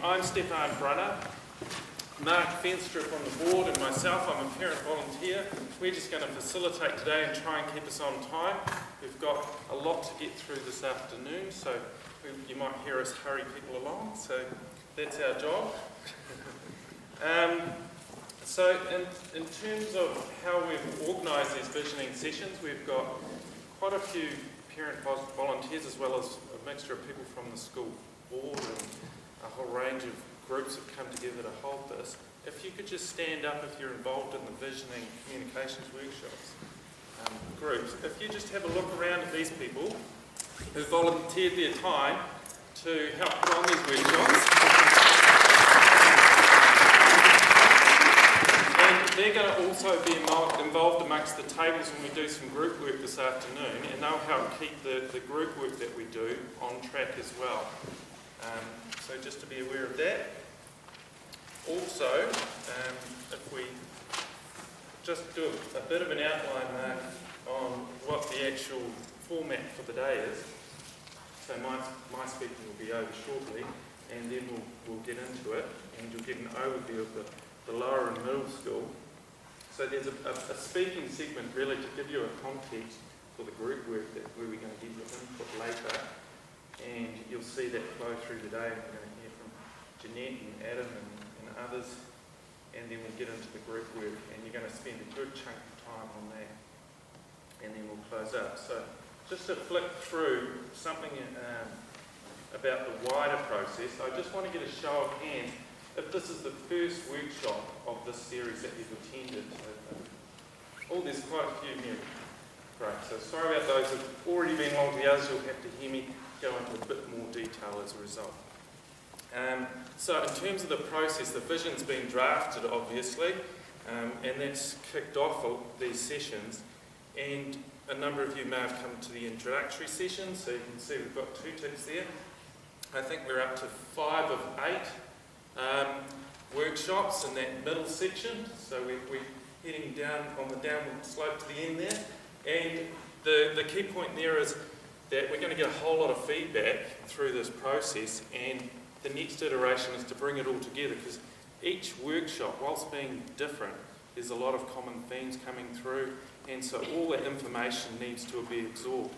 I'm Stefan Brunner, Mark Fenstrup on the board, and myself, I'm a parent volunteer. We're just going to facilitate today and try and keep us on time. We've got a lot to get through this afternoon, so you might hear us hurry people along, so that's our job. So in terms of how we've organised these visioning sessions, we've got quite a few parent volunteers as well as a mixture of people from the school board and a whole range of groups have come together to hold this. If you could just stand up if you're involved in the visioning communications workshops groups. If you just have a look around at these people who volunteered their time to help run these workshops. And they're going to also be involved amongst the tables when we do some group work this afternoon, and they'll help keep the group work that we do on track as well. So just to be aware of that. Also, if we just do a bit of an outline, Mark, on what the actual format for the day is. So my speaking will be over shortly, and then we'll get into it, and you'll get an overview of the lower and middle school. So there's a speaking segment really to give you a context for the group work where we're going to get your input later. And you'll see that flow through the day. We're going to hear from Jeanette and Adam and others, and then we'll get into the group work, and you're going to spend a good chunk of time on that, and then we'll close up. So just to flick through something about the wider process, I just want to get a show of hands if this is the first workshop of this series that you've attended. Oh, there's quite a few here. Great, so sorry about those who've already been along. The others, you'll have to hear me go into a bit more detail as a result. So in terms of the process, the vision's been drafted obviously, and that's kicked off these sessions, and a number of you may have come to the introductory session, so you can see we've got 2 ticks there. I think we're up to 5 of 8 workshops in that middle section, so we're heading down on the downward slope to the end there, and the key point there is that we're going to get a whole lot of feedback through this process, and the next iteration is to bring it all together, because each workshop, whilst being different, there's a lot of common themes coming through, and so all that information needs to be absorbed.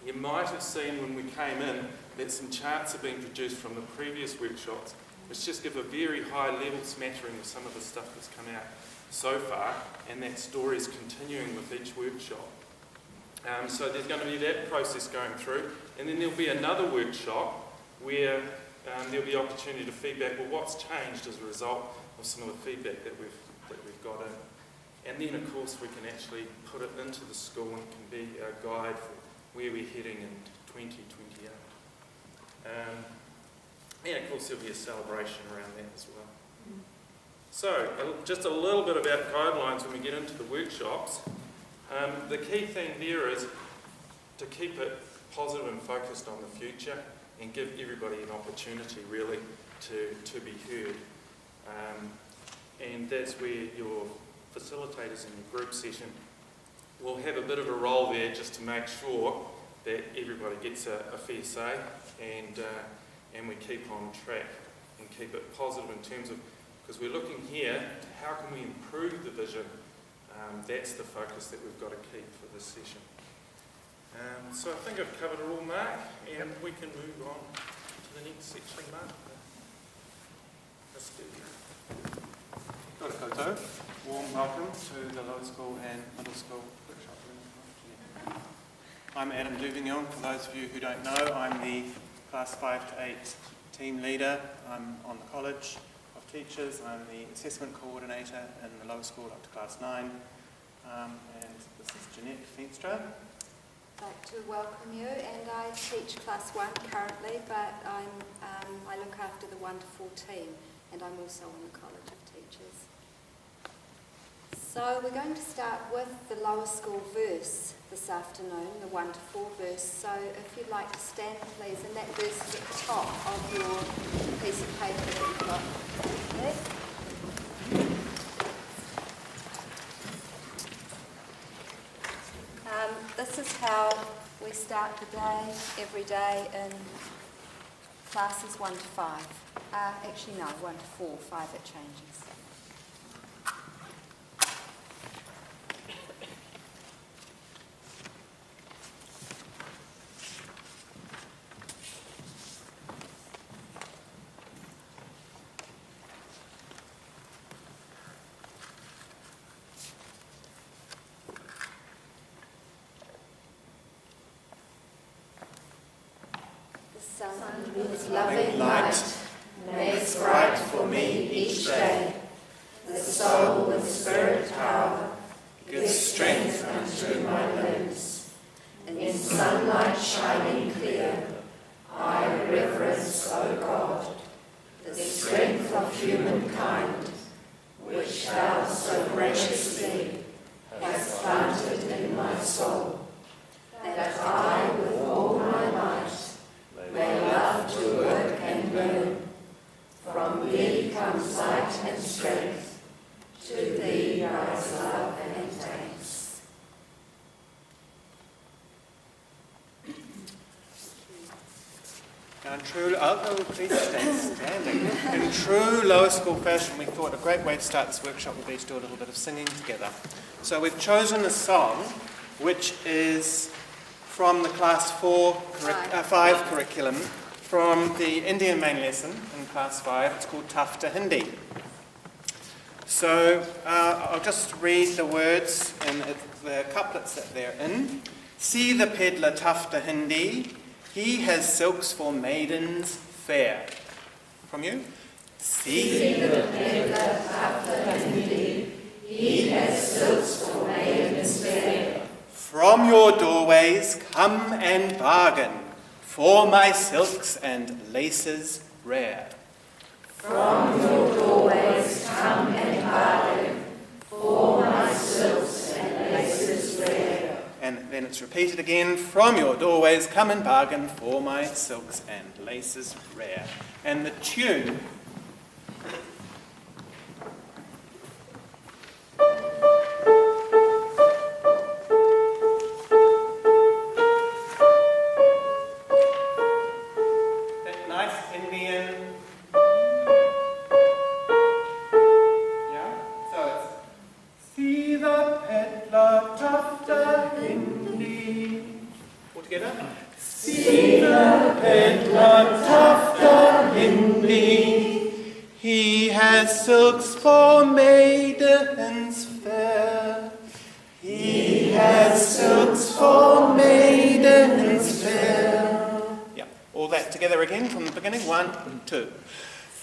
You might have seen when we came in that some charts have been produced from the previous workshops, which just give a very high level smattering of some of the stuff that's come out so far, and that story is continuing with each workshop. So there's going to be that process going through, and then there'll be another workshop where there'll be opportunity to feedback, well, what's changed as a result of some of the feedback that we've got in. And then, of course, we can actually put it into the school and it can be our guide for where we're heading in 2028. And, of course, there'll be a celebration around that as well. So, just a little bit about guidelines when we get into the workshops. The key thing there is to keep it positive and focused on the future and give everybody an opportunity really to be heard. And that's where your facilitators in your group session will have a bit of a role there just to make sure that everybody gets a fair say and we keep on track and keep it positive in terms of, because we're looking here, how can we improve the vision? That's the focus that we've got to keep for this session. So I think I've covered it all, Mark, and we can move on to the next section, Mark. Let's do that. Kia ora koutou. Warm welcome to the lower school and middle school workshop. I'm Adam Duvignon. For those of you who don't know, I'm the class 5 to 8 team leader. I'm on the College of Teachers. I'm the assessment coordinator in the lower school up to class 9. And this is Jeanette Fenstra. I'd like to welcome you, and I teach class 1 currently, but I look after the 1 to 14, and I'm also on the College of Teachers. So we're going to start with the lower school verse this afternoon, the 1 to 4 verse. So if you'd like to stand, please, and that verse is at the top of your piece of paper that you've got there. This is how we start the day, every day in classes 1 to 5. Actually, no, 1 to 4, 5 it changes. The sun, whose loving light makes bright for me each day, the soul with spirit power gives strength unto my limbs. In sunlight shining clear, I reverence, O God, the strength of humankind, which Thou so graciously hast planted in my soul, that I with all my might may love to work and learn. From Thee comes light and strength, to Thee rise love and thanks. Now, please stay standing. In true lower school fashion, we thought a great way to start this workshop would be to do a little bit of singing together. So we've chosen a song which is from the Class 5 curriculum, from the Indian main lesson in Class 5. It's called Tufta Hindi. So I'll just read the words and the couplets that they're in. See the peddler Tufta Hindi, he has silks for maidens fair. From you? See the peddler Tufta Hindi, he has silks for maidens fair. From your doorways come and bargain for my silks and laces rare. From your doorways come and bargain for my silks and laces rare. And then it's repeated again. From your doorways come and bargain for my silks and laces rare. And the tune. See the peddler Tufta Hindi, he has silks for maidens fair. He has silks for maidens fair. Yeah, all that together again from the beginning. 1, 2.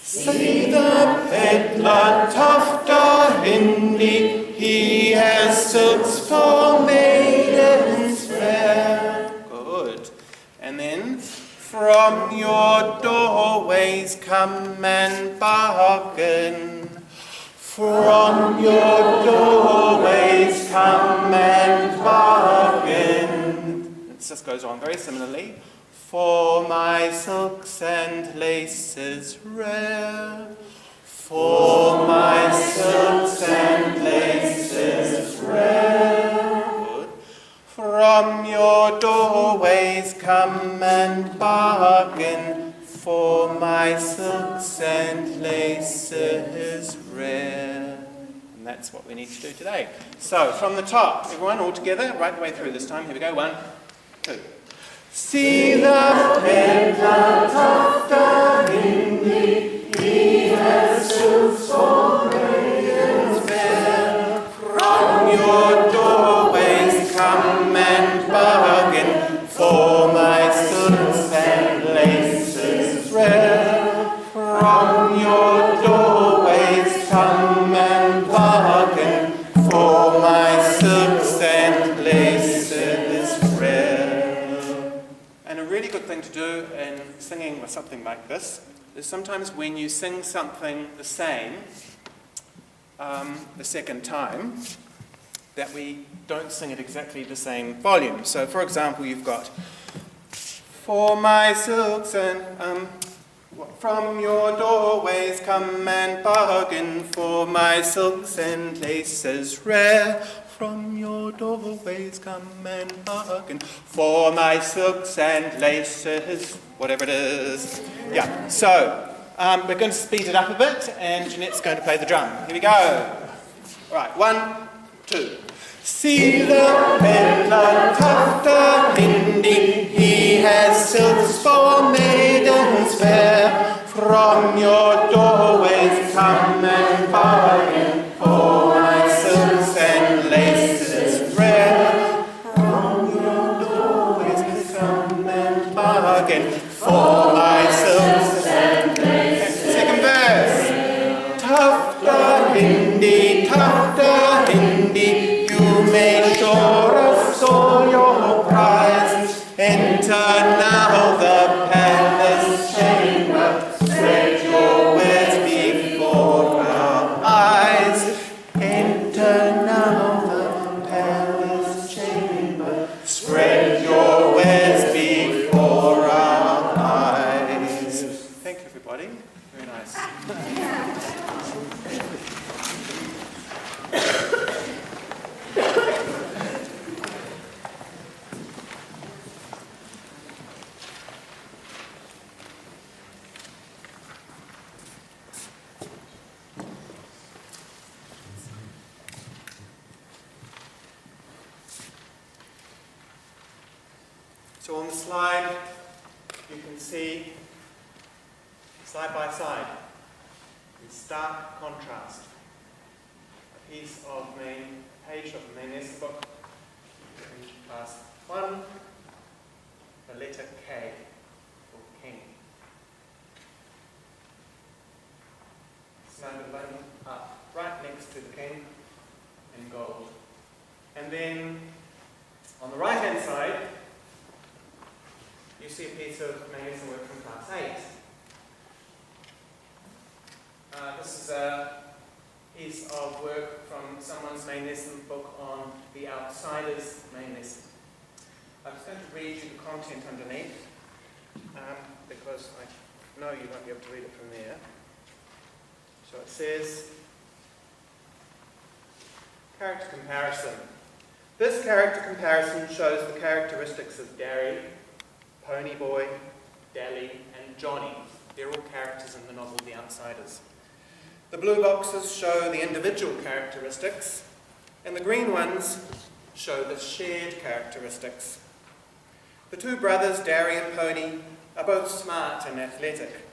See the peddler Tufta Hindi, he has silks for maidens fair. Good. And then, from your doorways come and bargain. From your doorways come and bargain. It just goes on very similarly. For my silks and laces rare. For my silks and laces rare. Good. From your doorways come and bargain for my silks and laces rare. And that's what we need to do today. So, from the top, everyone all together, right the way through this time. Here we go. 1, 2. See the peddler Tufta Hindi, he has silks for maidens fair. From your doorways come and bargain for my silks and laces rare. From your doorways come and bargain for my silks and laces rare. And a really good thing to do in singing with something like this is sometimes when you sing something the same the second time, that we don't sing it exactly the same volume. So, for example, you've got for my silks and from your doorways come and bargain for my silks and laces rare. from your doorways come and bargain for my silks and laces, whatever it is. Yeah, so we're going to speed it up a bit, and Jeanette's going to play the drum. Here we go. All right, 1, 2. See the peddler tufter Indy, he has silks for maidens fair. From your doorways come and bargain for my silks and laces rare. From your doorways come and bargain for my silks and laces. Second verse. Tufter Indy, you may sure us all your prize. Enter now the palace chamber. Spread your wares before our eyes. Enter now the palace chamber. Spread your wares before our eyes. Thank you, everybody. Very nice. So on the slide, you can see side by side, in stark contrast, a piece of page of the main lesson book in class 1, the letter K for king. Snuggled up right next to the king in gold. And then on the right hand side, you see a piece of main lesson work from class 8. This is a piece of work from someone's main lesson book on the Outsiders main lesson. I'm just going to read you the content underneath, because I know you won't be able to read it from there. So it says, character comparison. This character comparison shows the characteristics of Gary, Ponyboy, Dally, and Johnny. They're all characters in the novel The Outsiders. The blue boxes show the individual characteristics, and the green ones show the shared characteristics. The two brothers, Derry and Pony, are both smart and athletic,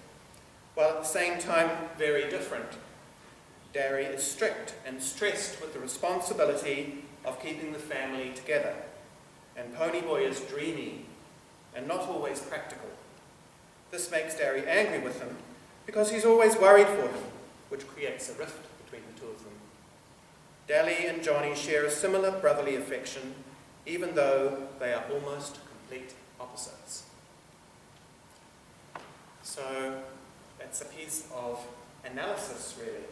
while at the same time very different. Derry is strict and stressed with the responsibility of keeping the family together, and Ponyboy is dreamy and not always practical. This makes Derry angry with him because he's always worried for him, which creates a rift between the two of them. Dally and Johnny share a similar brotherly affection, even though they are almost complete opposites. So that's a piece of analysis, really,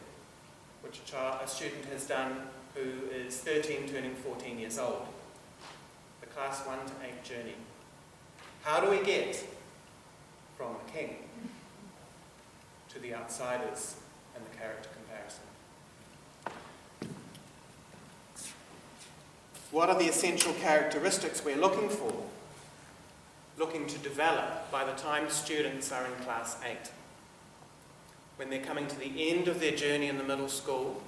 which a student has done who is 13 turning 14 years old. The class 1 to 8 journey. How do we get from the king to the outsiders and the character comparison? What are the essential characteristics we're looking for, looking to develop by the time students are in class 8? When they're coming to the end of their journey in the middle school,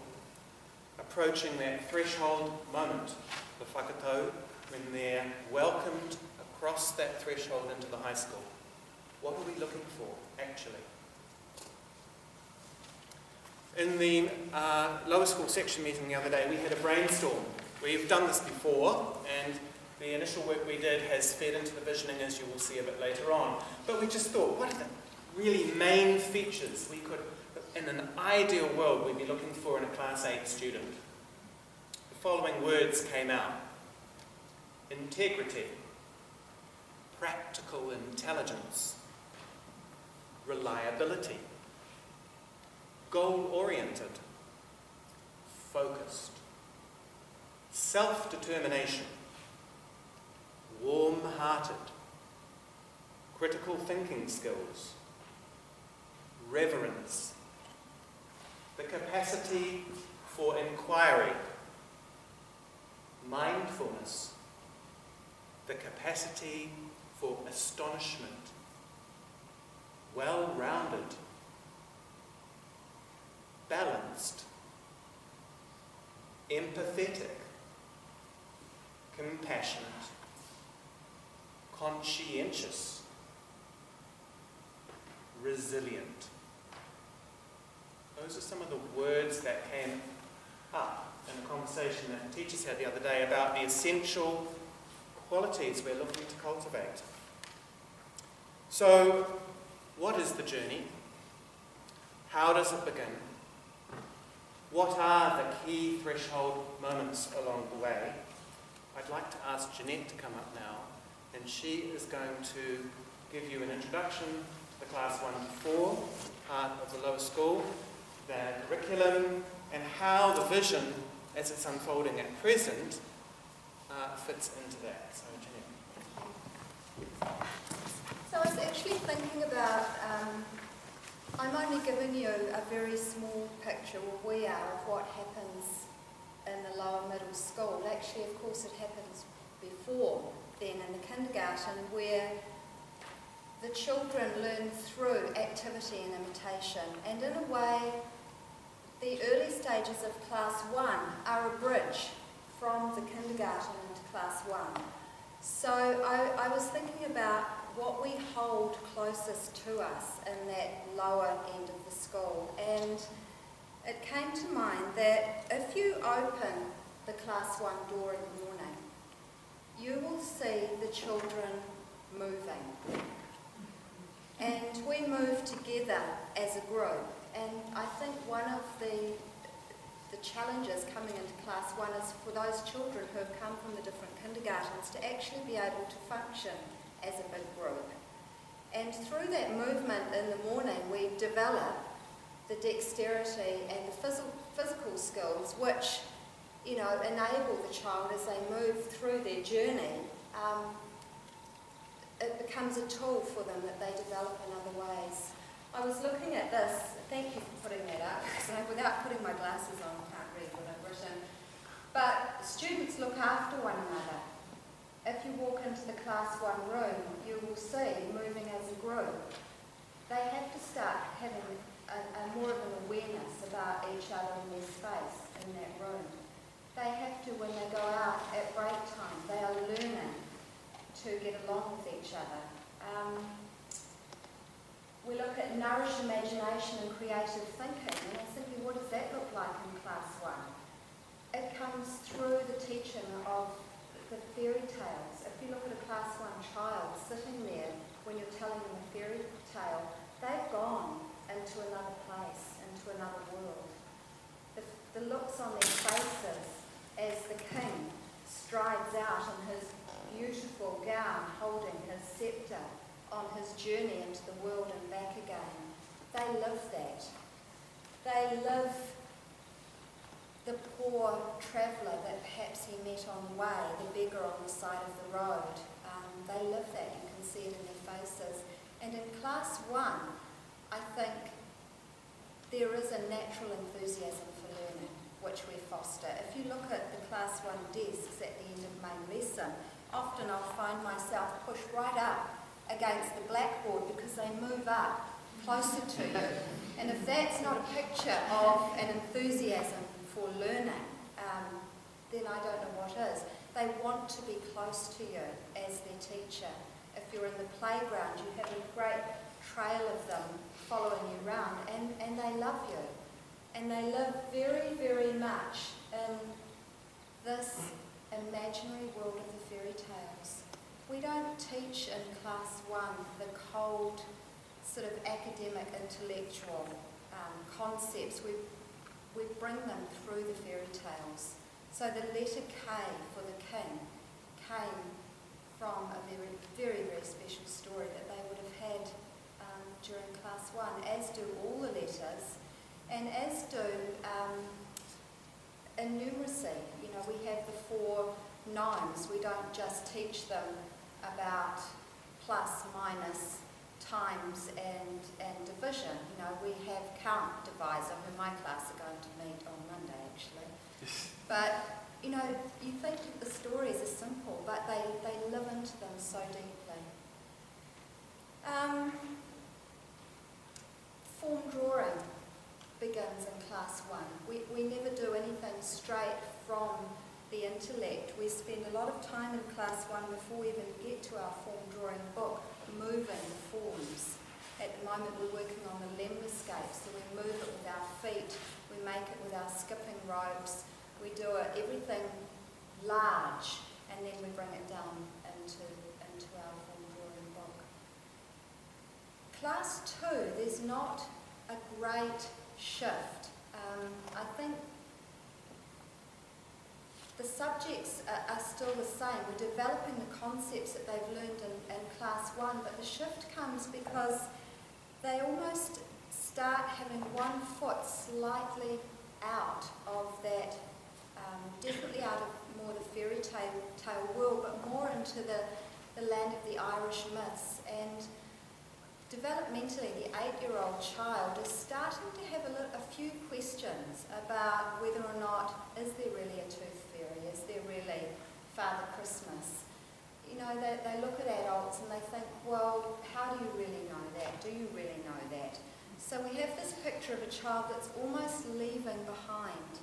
approaching that threshold moment, the whakatau, when they're welcomed across that threshold into the high school. What are we looking for, actually? In the lower school section meeting the other day, we had a brainstorm. We've done this before, and the initial work we did has fed into the visioning, as you will see a bit later on. But we just thought, what are the really main features we could, in an ideal world, we'd be looking for in a class 8 student? The following words came out. Integrity, practical intelligence, reliability, goal-oriented, focused, self-determination, warm-hearted, critical thinking skills, reverence, the capacity for inquiry, mindfulness, the capacity for astonishment, well-rounded, balanced, empathetic, compassionate, conscientious, resilient. Those are some of the words that came up in a conversation that teachers had the other day about the essential qualities we're looking to cultivate. So, what is the journey? How does it begin? What are the key threshold moments along the way? I'd like to ask Jeanette to come up now, and she is going to give you an introduction to the Class 1 to 4 part of the lower school, the curriculum, and how the vision, as it's unfolding at present, fits into that. So, Jeanette. So I was actually thinking about, I'm only giving you a very small picture of where we are, of what happens in the lower middle school. Actually, of course, it happens before then in the kindergarten, where the children learn through activity and imitation. And in a way, the early stages of Class 1 are a bridge from the kindergarten into Class 1. So I was thinking about what we hold closest to us in that lower end of the school. And it came to mind that if you open the Class 1 door in the morning, you will see the children moving. And we move together as a group. And I think one of the challenges coming into Class 1 is for those children who have come from the different kindergartens to actually be able to function as a big group. And through that movement in the morning, we develop the dexterity and the physical skills which, enable the child as they move through their journey. It becomes a tool for them that they develop in other ways. I was looking at this, thank you for putting that up, so without putting my glasses on I can't read what I've written. But students look after one another. If you walk into the Class 1 room, you will see moving as a group. They have to start having a more of an awareness about each other and their space in that room. They have to, when they go out at break time, they are learning to get along with each other. We look at nourish imagination and creative thinking, and I'm thinking, what does that look like in Class 1? It comes through the teaching of the fairy tales. If you look at a Class 1 child sitting there when you're telling them a fairy tale, they've gone into another place, into another world. The looks on their faces as the king strides out in his beautiful gown, holding his sceptre, on his journey into the world and back again. They live that. They live the poor traveller that perhaps he met on the way, the beggar on the side of the road. They live that, you can see it in their faces. And in Class 1, I think there is a natural enthusiasm for learning, which we foster. If you look at the Class 1 desks at the end of main lesson, often I'll find myself pushed right up against the blackboard because they move up closer to you. And if that's not a picture of an enthusiasm for learning, then I don't know what is. They want to be close to you as their teacher. If you're in the playground, you have a great trail of them following you around, and they love you. And they live very, very much in this imaginary world of the fairy tales. We don't teach in Class 1 the cold, sort of academic, intellectual concepts. We bring them through the fairy tales. So the letter K for the king came from a very, very, very special story that they would have had during Class 1, as do all the letters, and as do in numeracy. We have the 4 gnomes. We don't just teach them about plus, minus, times and division. We have count divisor, who my class are going to meet on Monday actually. But you know, you think the stories are simple, but they live into them so deeply. Form drawing begins in class 1. We never do anything straight from the intellect. We spend a lot of time in class 1 before we even get to our form drawing book moving forms. At the moment we're working on the lemniscape, so we move it with our feet, we make it with our skipping ropes, we do everything large, and then we bring it down into our form drawing book. Class 2, there's not a great shift. I think the subjects are still the same. We're developing the concepts that they've learned in class 1, but the shift comes because they almost start having one foot slightly out of that, definitely out of more the fairy tale world, but more into the land of the Irish myths. And developmentally, the 8-year-old child is starting to have a few questions about whether or not, is there really a tooth fairy? Is there really Father Christmas? You know, they look at adults and they think, well, how do you really know that? Do you really know that? So we have this picture of a child that's almost leaving behind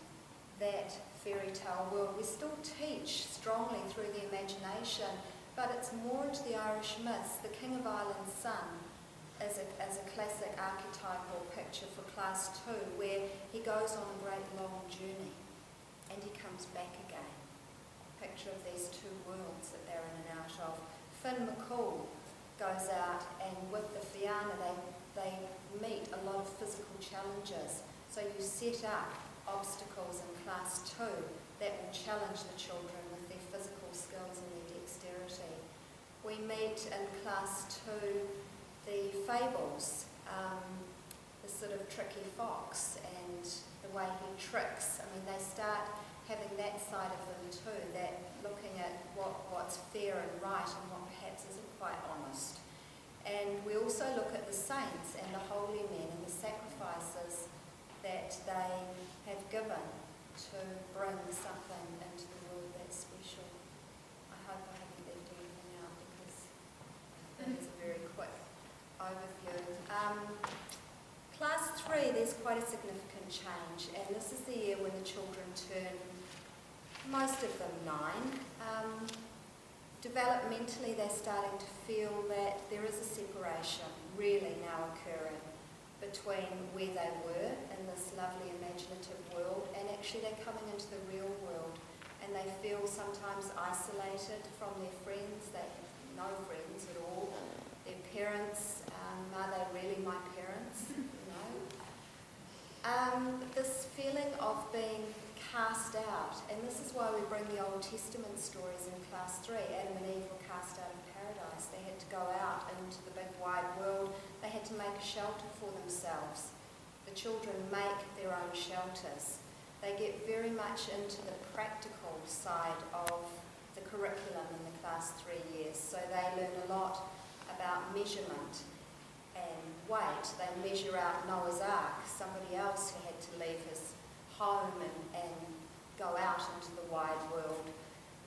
that fairy tale world. We still teach strongly through the imagination, but it's more into the Irish myths. The King of Ireland's son as a classic archetypal picture for class 2, where he goes on a great long journey and he comes back again. Picture of these two worlds that they're in and out of. Finn McCool goes out, and with the Fianna they meet a lot of physical challenges. So you set up obstacles in class 2 that will challenge the children with their physical skills and their dexterity. We meet in class 2 the fables, the sort of tricky fox and the way he tricks. I mean, they start having that side of them too, that looking at what's fair and right and what perhaps isn't quite honest. And we also look at the saints and the holy men and the sacrifices that they have given to bring something into the world that's special. I hope I haven't left anything out, because that is a very quick overview. Class 3, there's quite a significant change, and this is the year when the children turn, most of them 9. Developmentally, they're starting to feel that there is a separation really now occurring between where they were in this lovely imaginative world, and actually they're coming into the real world, and they feel sometimes isolated from their friends. They have no friends at all. Their parents, are they really my parents? This feeling of being cast out, and this is why we bring the Old Testament stories in class 3. Adam and Eve were cast out of paradise. They had to go out into the big wide world. They had to make a shelter for themselves. The children make their own shelters. They get very much into the practical side of the curriculum in the class 3 years. So they learn a lot about measurement and weight. They measure out Noah's Ark, somebody else who had to leave his home and go out into the wide world.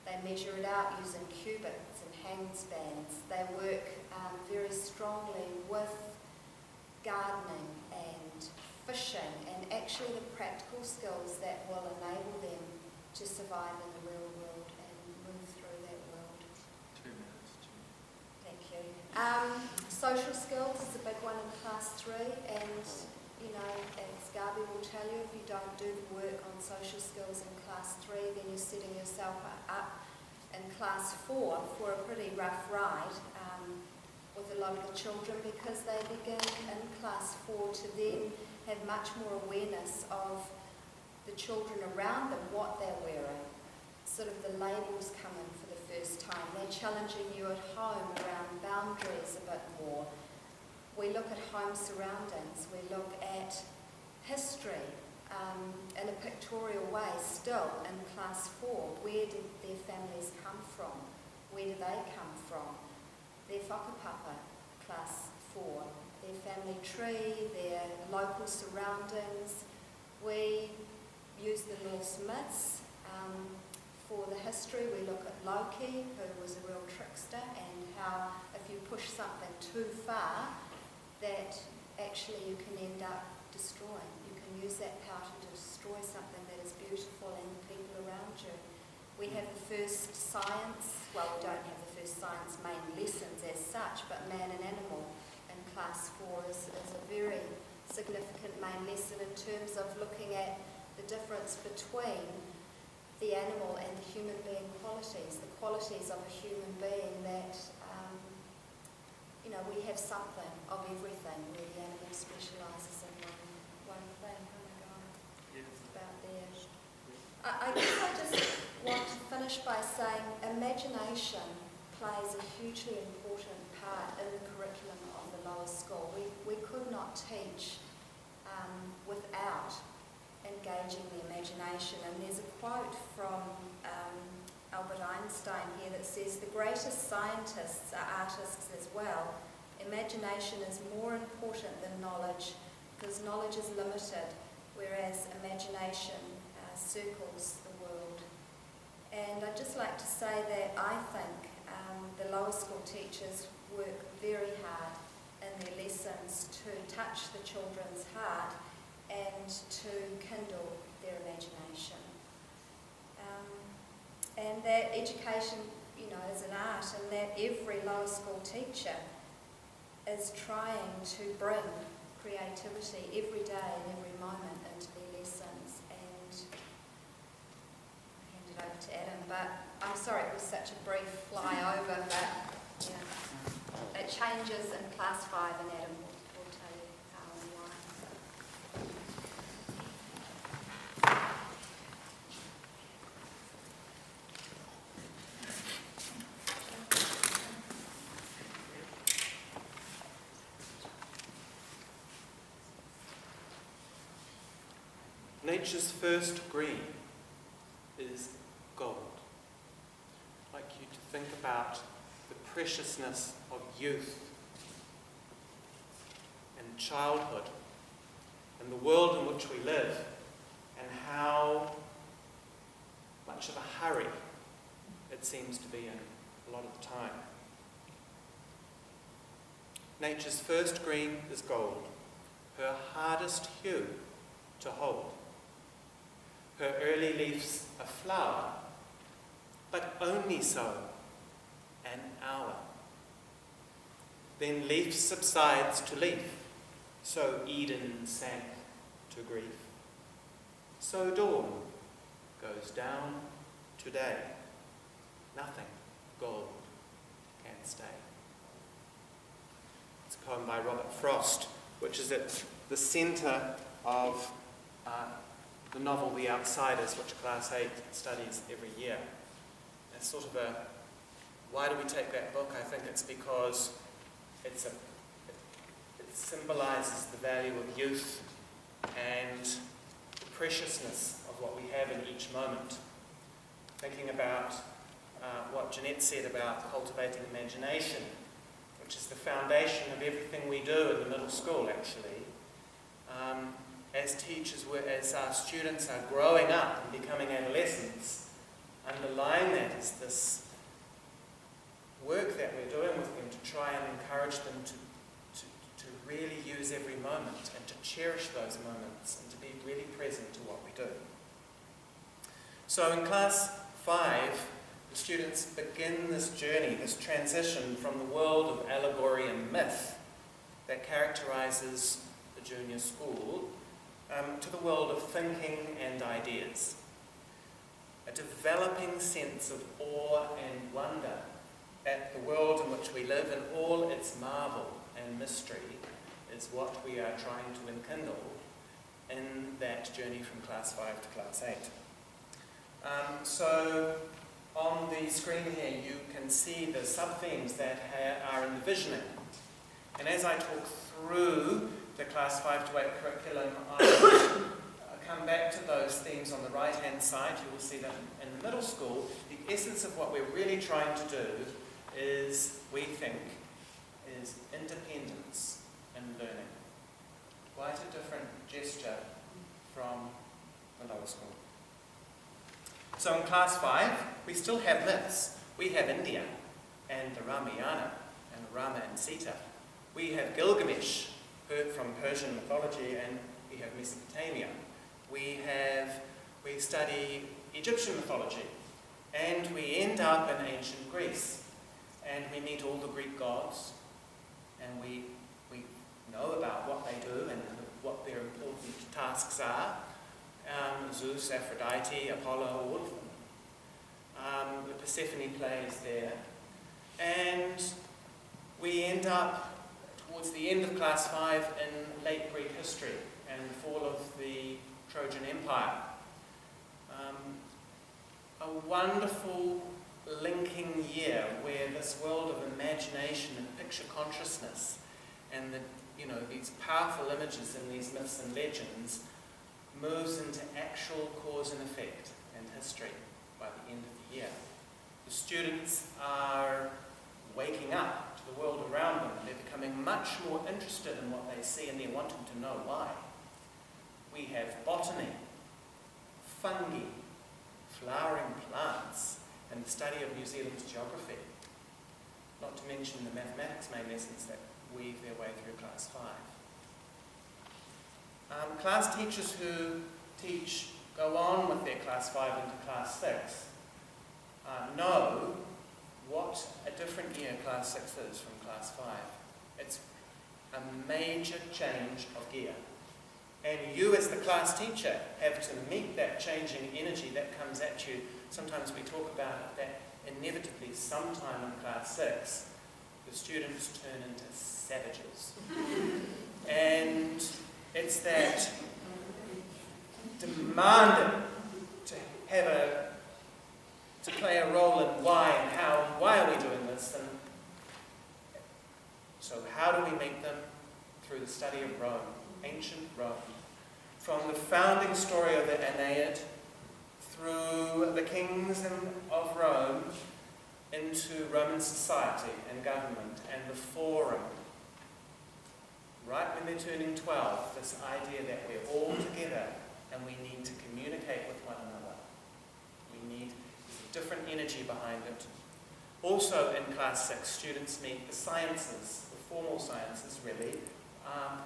They measure it out using cubits and handspands. They work very strongly with gardening and fishing, and actually the practical skills that will enable them to survive in the real world and move through that world. 2 minutes. Thank you. Social skills is a big one in class 3, and you know, as Gabi will tell you, if you don't do the work on social skills in class 3, then you're setting yourself up in class 4 for a pretty rough ride with a lot of the children, because they begin in class 4 to then have much more awareness of the children around them, what they're wearing. Sort of the labels come in for the first time. They're challenging you at home around boundaries a bit more. We look at home surroundings, we look at history in a pictorial way still in class 4. Where did their families come from? Where do they come from? Their whakapapa, class 4. Their family tree, their local surroundings. We use the Norse myths, for the history, we look at Loki, who was a real trickster, and how if you push something too far, that actually you can end up destroying. You can use that power to destroy something that is beautiful and the people around you. We have the first science, well, we don't have the first science main lessons as such, but man and animal in class 4 is a very significant main lesson in terms of looking at the difference between the animal and the human being qualities, the qualities of a human being that, we have something of everything, where the animal specialises in one thing. Oh my God, it's about there. I guess I just want to finish by saying imagination plays a hugely important part in the curriculum of the lower school. We could not teach without engaging the imagination. And there's a quote from Albert Einstein here that says, "The greatest scientists are artists as well. Imagination is more important than knowledge because knowledge is limited, whereas imagination circles the world." And I'd just like to say that I think the lower school teachers work very hard in their lessons to touch the children's heart and to kindle their imagination. And that education, is an art, and that every lower school teacher is trying to bring creativity every day and every moment into their lessons. And I'll hand it over to Adam, but I'm sorry it was such a brief flyover, but it changes in class 5, and Adam will tell you how and why. Nature's first green is gold. I'd like you to think about the preciousness of youth and childhood and the world in which we live, and how much of a hurry it seems to be in a lot of the time. Nature's first green is gold, her hardest hue to hold. Her early leaf's a flower, but only so an hour. Then leaf subsides to leaf, so Eden sank to grief. So dawn goes down to day. Nothing gold can stay. It's a poem by Robert Frost, which is at the centre of the novel The Outsiders, which Class 8 studies every year. It's sort of why do we take that book? I think it's because it symbolises the value of youth and the preciousness of what we have in each moment. Thinking about what Jeanette said about cultivating imagination, which is the foundation of everything we do in the middle school, actually. As teachers, as our students are growing up and becoming adolescents, underlying that is this work that we're doing with them to try and encourage them to really use every moment and to cherish those moments and to be really present to what we do. So in Class 5, the students begin this journey, this transition from the world of allegory and myth that characterises the junior school to the world of thinking and ideas. A developing sense of awe and wonder at the world in which we live and all its marvel and mystery is what we are trying to enkindle in that journey from Class 5 to Class 8. So on the screen here you can see the sub-themes that are in the visioning. And as I talk through the Class 5 to 8 curriculum, I come back to those themes on the right-hand side. You will see that in the middle school, the essence of what we're really trying to do is, we think, is independence in learning. Quite a different gesture from the lower school. So in class 5, we still have myths. We have India and the Ramayana and Rama and Sita. We have Gilgamesh from Persian mythology, and we have Mesopotamia. We study Egyptian mythology, and we end up in ancient Greece, and we meet all the Greek gods, and we know about what they do and what their important tasks are. Zeus, Aphrodite, Apollo, all of them. The Persephone plays there. And we end up towards the end of class 5 in late Greek history and the fall of the Trojan Empire. A wonderful linking year where this world of imagination and picture consciousness and these powerful images in these myths and legends moves into actual cause and effect and history by the end of the year. The students are waking up to the world around them. They're becoming much more interested in what they see, and they're wanting to know why. We have botany, fungi, flowering plants, and the study of New Zealand's geography. Not to mention the mathematics main lessons that weave their way through class 5. Class teachers who go on with their class 5 into class 6 know what a different year class 6 is from class 5. It's a major change of gear. And you as the class teacher have to meet that changing energy that comes at you. Sometimes we talk about it, that inevitably sometime in class 6 the students turn into savages. And it's that demanding to play a role in why and how, and why are we doing this? And so how do we meet them? Through the study of Rome, ancient Rome. From the founding story of the Aeneid, through the kings of Rome, into Roman society and government and the forum. Right when they're turning 12, this idea that we're all together and we need to communicate with one another. There's a different energy behind it. Also in class 6, students meet the sciences, the formal sciences really,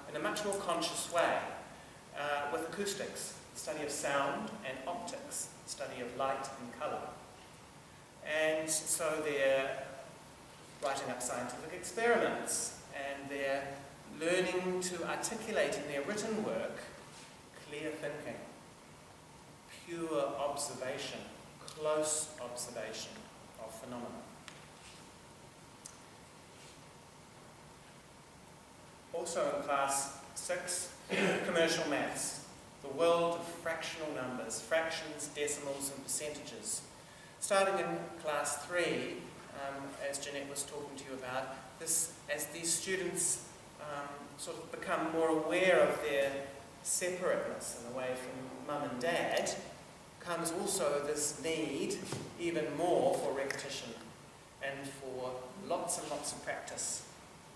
in a much more conscious way, with acoustics, the study of sound, and optics, the study of light and colour. And so they're writing up scientific experiments, and they're learning to articulate in their written work clear thinking, pure observation, close observation of phenomena. Also in class 6, commercial maths, the world of fractional numbers, fractions, decimals and percentages. Starting in class 3, as Jeanette was talking to you about, as these students sort of become more aware of their separateness in a way from mum and dad, comes also this need even more for repetition and for lots and lots of practice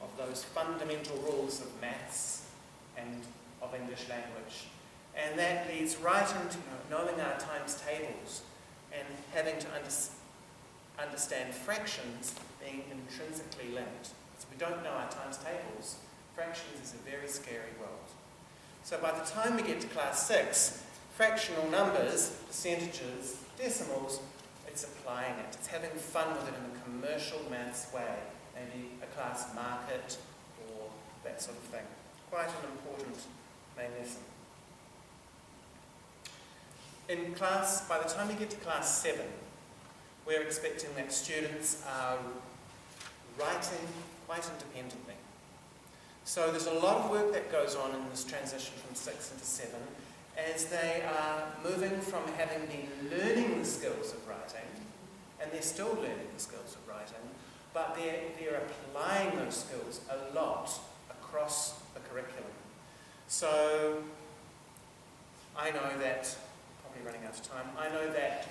of those fundamental rules of maths and of English language. And that leads right into knowing our times tables and having to understand fractions being intrinsically linked. So we don't know our times tables. Fractions is a very scary world. So by the time we get to class 6, fractional numbers, percentages, decimals, it's applying it. It's having fun with it in a commercial maths way, maybe a class market or that sort of thing. Quite an important main lesson. By the time we get to class 7, we're expecting that students are writing quite independently. So there's a lot of work that goes on in this transition from 6 into 7 as they are moving from having been learning the skills of writing, and they're still learning the skills of writing, but they're applying those skills a lot across the curriculum. So I know that, probably running out of time, I know that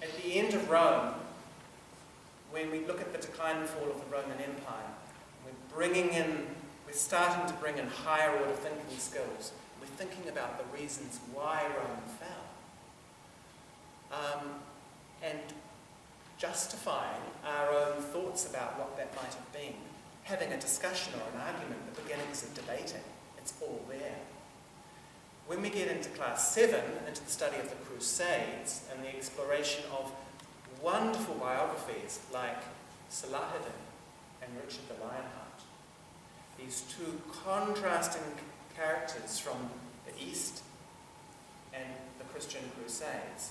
at the end of Rome, when we look at the decline and fall of the Roman Empire, we're starting to bring in higher order thinking skills. We're thinking about the reasons why Rome fell. and justifying our own thoughts about what that might have been, having a discussion or an argument, the beginnings of debating. It's all there. When we get into class 7, into the study of the Crusades and the exploration of wonderful biographies like Saladin and Richard the Lionheart, these two contrasting characters from the East and the Christian Crusades,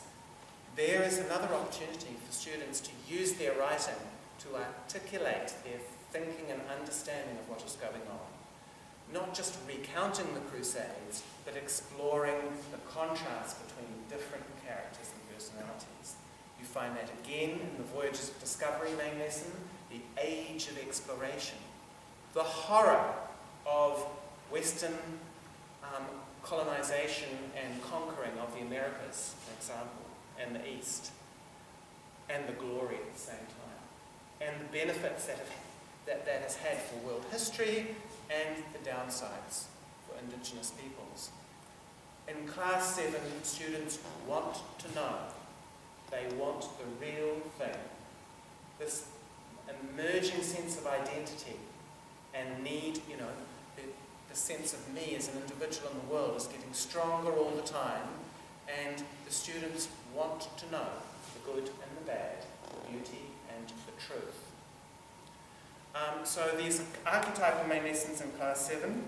there is another opportunity for students to use their writing to articulate their thinking and understanding of what is going on. Not just recounting the Crusades, but exploring the contrast between different characters and personalities. You find that again in the Voyages of Discovery main lesson, the age of exploration, the horror of Western colonization and conquering of the Americas, for example, and the East, and the glory at the same time, and the benefits that has had for world history and the downsides for Indigenous peoples. In class 7, students want to know. They want the real thing. This emerging sense of identity and need, the sense of me as an individual in the world is getting stronger all the time, and the students want to know the good and the bad, the beauty and the truth. So these archetypal main lessons in class 7,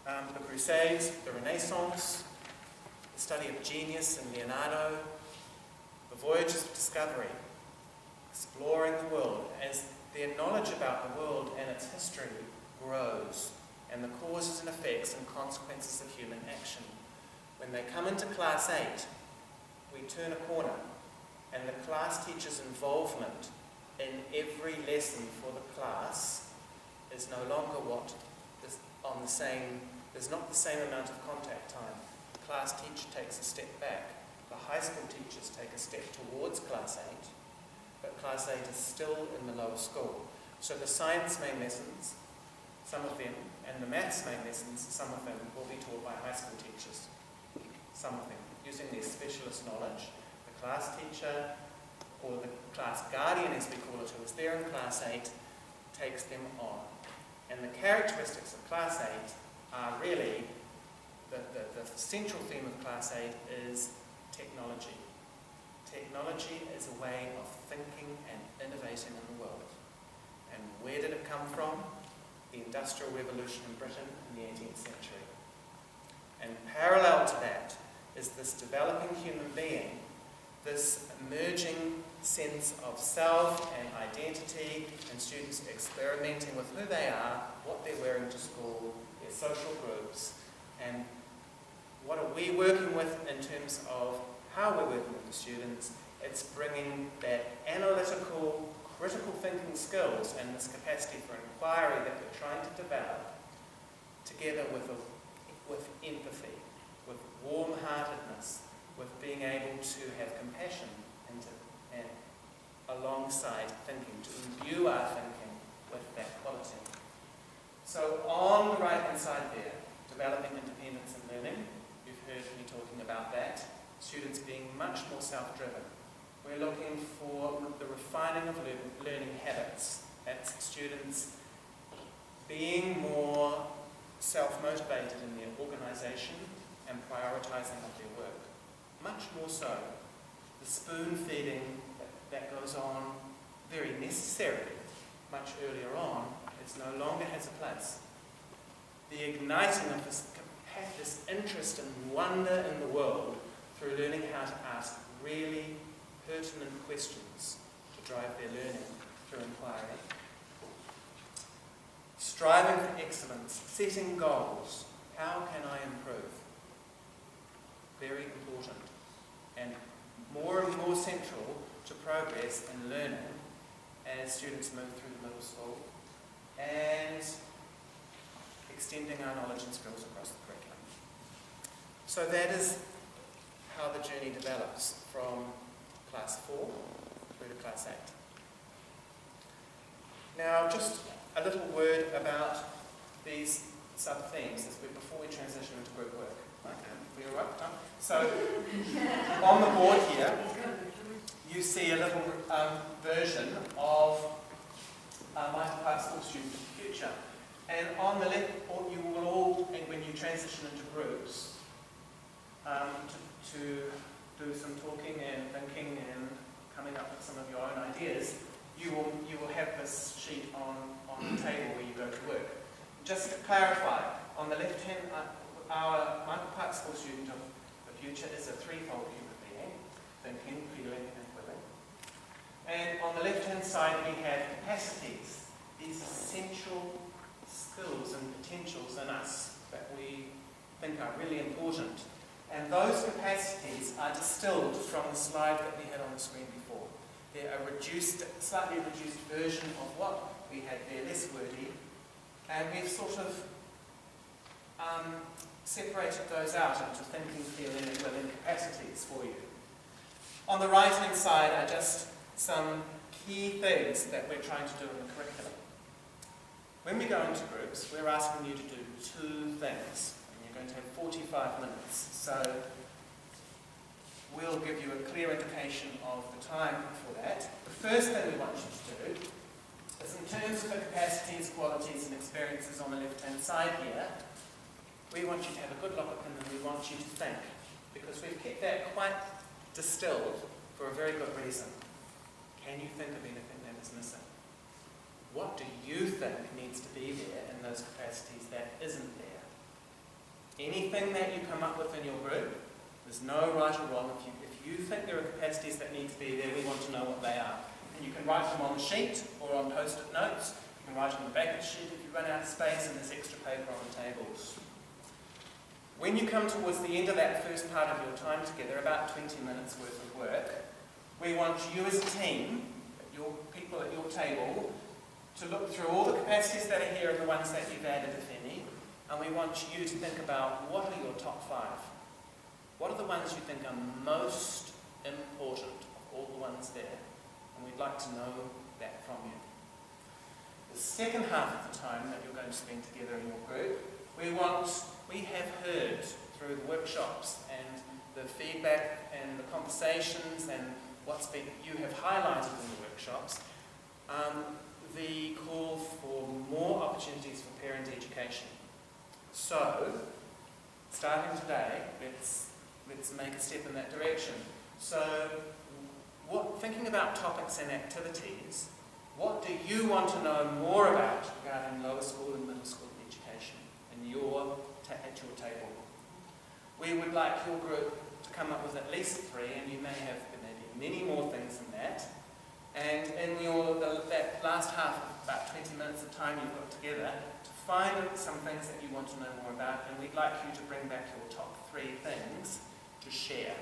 the Crusades, the Renaissance, the study of genius and Leonardo, the Voyages of Discovery, exploring the world as their knowledge about the world and its history grows, and the causes and effects and consequences of human action. When they come into class 8, we turn a corner, and the class teacher's involvement in every lesson for the class is no longer there's not the same amount of contact time. The class teacher takes a step back. The high school teachers take a step towards class 8, but class 8 is still in the lower school. So the science main lessons, some of them, and the maths main lessons, some of them will be taught by high school teachers. Some of them, using their specialist knowledge. The class teacher, or the class guardian as we call it, who is there in class 8, takes them on. And the characteristics of class 8 are really, the central theme of class 8 is technology. Technology is a way of thinking and innovating in the world. And where did it come from? The Industrial Revolution in Britain in the 18th century. And parallel to that is this developing human being, this emerging sense of self and identity, and students experimenting with who they are, what they're wearing to school, their social groups, and what are we working with in terms of how we're working with the students. It's bringing that analytical, critical thinking skills and this capacity for inquiry that we're trying to develop together with empathy, with warm-heartedness, with being able to have compassion and alongside thinking, to imbue our thinking with that quality. So on the right-hand side there, developing independence and learning, you've heard me talking about that. Students being much more self-driven. We're looking for the refining of learning habits. That's students being more self-motivated in their organisation and prioritising of their work. Much more so. The spoon-feeding that goes on very necessarily much earlier on, it no longer has a place. The igniting of this interest and wonder in the world through learning how to ask really pertinent questions to drive their learning through inquiry. Striving for excellence, setting goals. How can I improve? Very important. And more central to progress and learning as students move through the middle school, and extending our knowledge and skills across the curriculum. So that is how the journey develops from class 4 through to class 8. Now, just a little word about these sub-themes before we transition into group work. Okay, are you all right? No? So, on the board here, you see a little version of my high school student of the future. And on the left, you will all, and when you transition into groups, to do some talking and thinking and coming up with some of your own ideas, you will have this sheet on the table where you go to work. Just to clarify, on the left hand, our Michael Park School student of the future is a threefold human being: thinking, feeling, and willing. And on the left hand side, we have capacities, these essential skills and potentials in us that we think are really important. And those capacities are distilled from the slide that we had on the screen before. They're a slightly reduced version of what we had there, less wordy. And we've sort of separated those out into thinking, feeling, and willing capacities for you. On the right-hand side are just some key things that we're trying to do in the curriculum. When we go into groups, we're asking you to do two things. You're going to have 45 minutes, so we'll give you a clear indication of the time for that. The first thing we want you to do is, in terms of the capacities, qualities and experiences on the left-hand side here, we want you to have a good look at them and we want you to think, because we've kept that quite distilled for a very good reason. Can you think of anything that is missing? What do you think needs to be there in those capacities that isn't there? Anything that you come up with in your group, there's no right or wrong. If you think there are capacities that need to be there, we want to know what they are. And you can write them on the sheet or on post-it notes. You can write on the back of the sheet if you run out of space, and there's extra paper on the tables. When you come towards the end of that first part of your time together, about 20 minutes worth of work, we want you as a team, your people at your table, to look through all the capacities that are here and the ones that you've added, if any, and we want you to think about what are your top 5. What are the ones you think are most important of all the ones there? And we'd like to know that from you. The second half of the time that you're going to spend together in your group, we have heard through the workshops and the feedback and the conversations and you have highlighted in the workshops, the call for more opportunities for parent education. So, starting today, let's make a step in that direction. So, thinking about topics and activities, what do you want to know more about regarding lower school and middle school education at your table? We would like your group to come up with at least 3, and you may have maybe many more things than that. And in that last half, about 20 minutes of time you've got together, to find some things that you want to know more about, and we'd like you to bring back your top 3 things to share.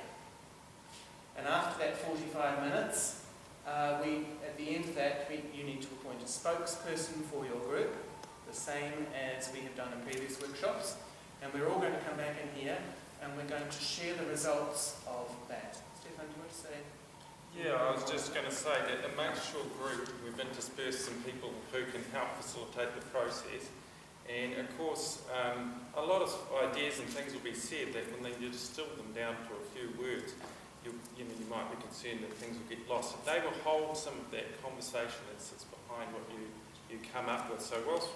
And after that 45 minutes, at the end of that, you need to appoint a spokesperson for your group, the same as we have done in previous workshops. And we're all going to come back in here, and we're going to share the results of that. Stefan, do you want to say? Yeah, I was just going to say that amongst your group, we've interspersed some people who can help facilitate the process. And of course, a lot of ideas and things will be said that when you distill them down to a few words, you might be concerned that things will get lost. They will hold some of that conversation that sits behind what you come up with. So whilst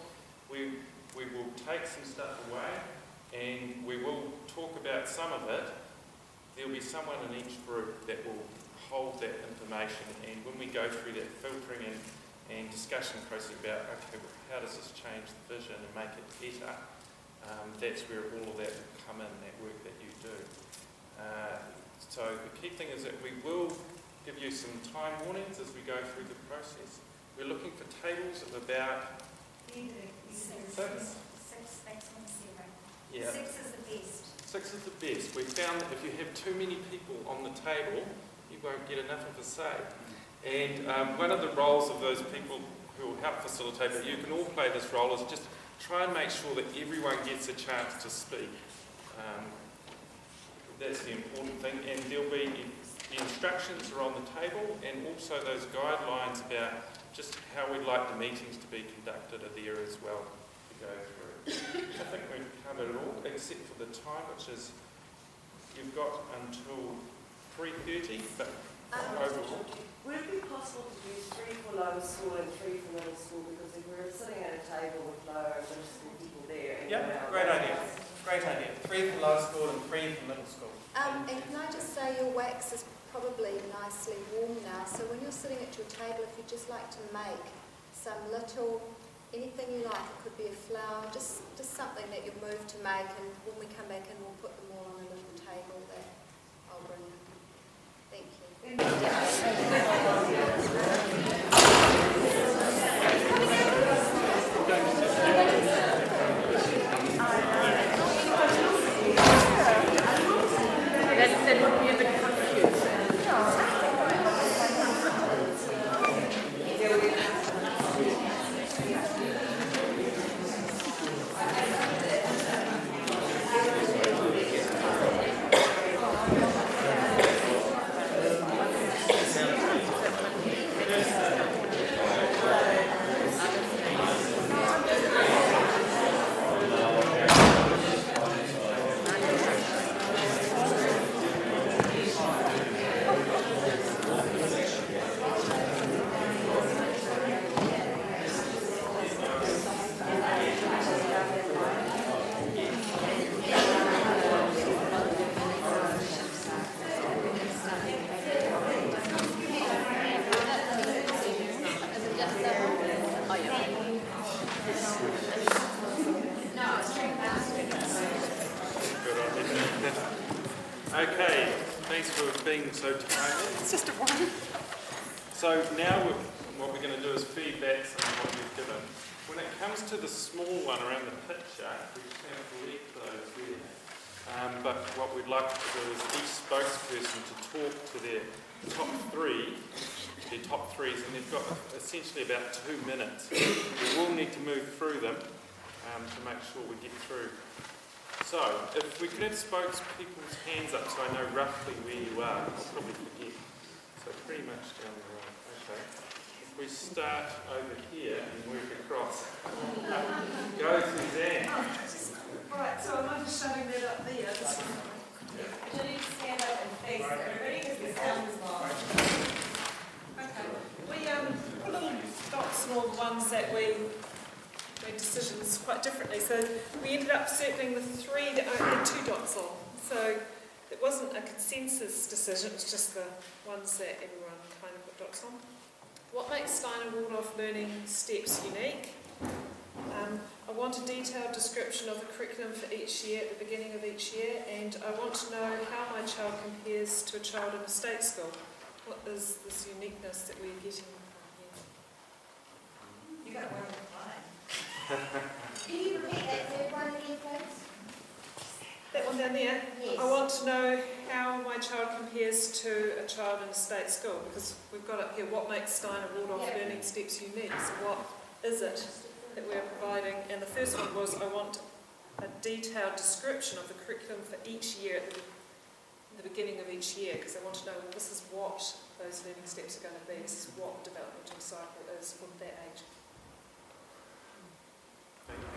we will take some stuff away and we will talk about some of it, there will be someone in each group that will hold that information, and when we go through that filtering and discussion process about, okay, well, how does this change the vision and make it better, that's where all of that will come in, that work that you do. So the key thing is that we will give you some time warnings as we go through the process. We're looking for tables of about 6, maximum 7. Yeah. 6 is the best. 6 is the best. We found that if you have too many people on the table, you won't get enough of a say. And one of the roles of those people who will help facilitate, but you can all play this role, is just try and make sure that everyone gets a chance to speak. That's the important thing. And there'll be, the instructions are on the table, and also those guidelines about just how we'd like the meetings to be conducted are there as well. go through. I think we've covered it all, except for the time, which is, you've got until 3:30, but overall. Would it be possible to use 3 for lower school and 3 for middle school? Because if we're sitting at a table with lower and middle school people there. And Great idea. Great idea. 3 for lower school and 3 for middle school. And can I just say your wax is probably nicely warm now, so when you're sitting at your table, if you'd just like to make some little, anything you like, it could be a flower, just something that you've moved to make, and when we come back in, we'll put them all on a little table that I'll bring in. Thank you. Okay, thanks for being so timely. It's just a one. So now what we're going to do is feedback some of what you've given. When it comes to the small one around the picture, we can't leave those there. But what we'd like to do is each spokesperson to talk to their top threes, and they've got essentially about 2 minutes. We will need to move through them to make sure we get through. So, if we could have spokespeople's hands up so I know roughly where you are, I'll probably forget. So pretty much down the road. Okay. If we start over here and work across. Go, Suzanne. Right, so I'm just showing that up there. You need to stand up and face everybody because the sound is loud. Okay. We put little dots and all the ones that we made decisions quite differently. So we ended up circling the 3 that only had 2 dots on. So it wasn't a consensus decision, it's just the ones that everyone kind of put dots on. What makes Steiner-Waldorf learning steps unique? I want a detailed description of the curriculum for each year at the beginning of each year, and I want to know how my child compares to a child in a state school. What is this uniqueness that we're getting from here? You got to wear it fine. Can you repeat that third one again, please? That one down there? Yes. I want to know how my child compares to a child in a state school, because we've got up here what makes Steiner-Waldorf learning steps unique. So what is it that we're providing? And the first one was I want a detailed description of the curriculum for each year at the beginning of each year, because I want to know, well, this is what those learning steps are going to be. This is what the developmental cycle is from that age. Of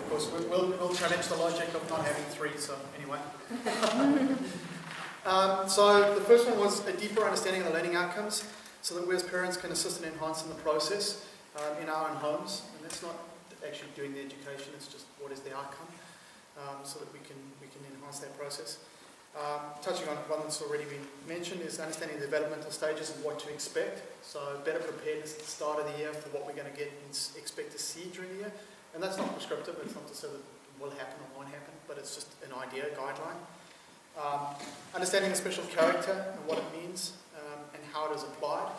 course, we'll challenge the logic of not having 3, so anyway. So the first one was a deeper understanding of the learning outcomes, so that we as parents can assist and enhance in the process in our own homes. And that's not actually doing the education, it's just what is the outcome, so that we can enhance that process. Touching on one that's already been mentioned is understanding the developmental stages and what to expect. So better preparedness at the start of the year for what we're going to get and expect to see during the year. And that's not prescriptive, it's not to say that it will happen or won't happen, but it's just an idea, a guideline. Understanding the special character and what it means and how it is applied.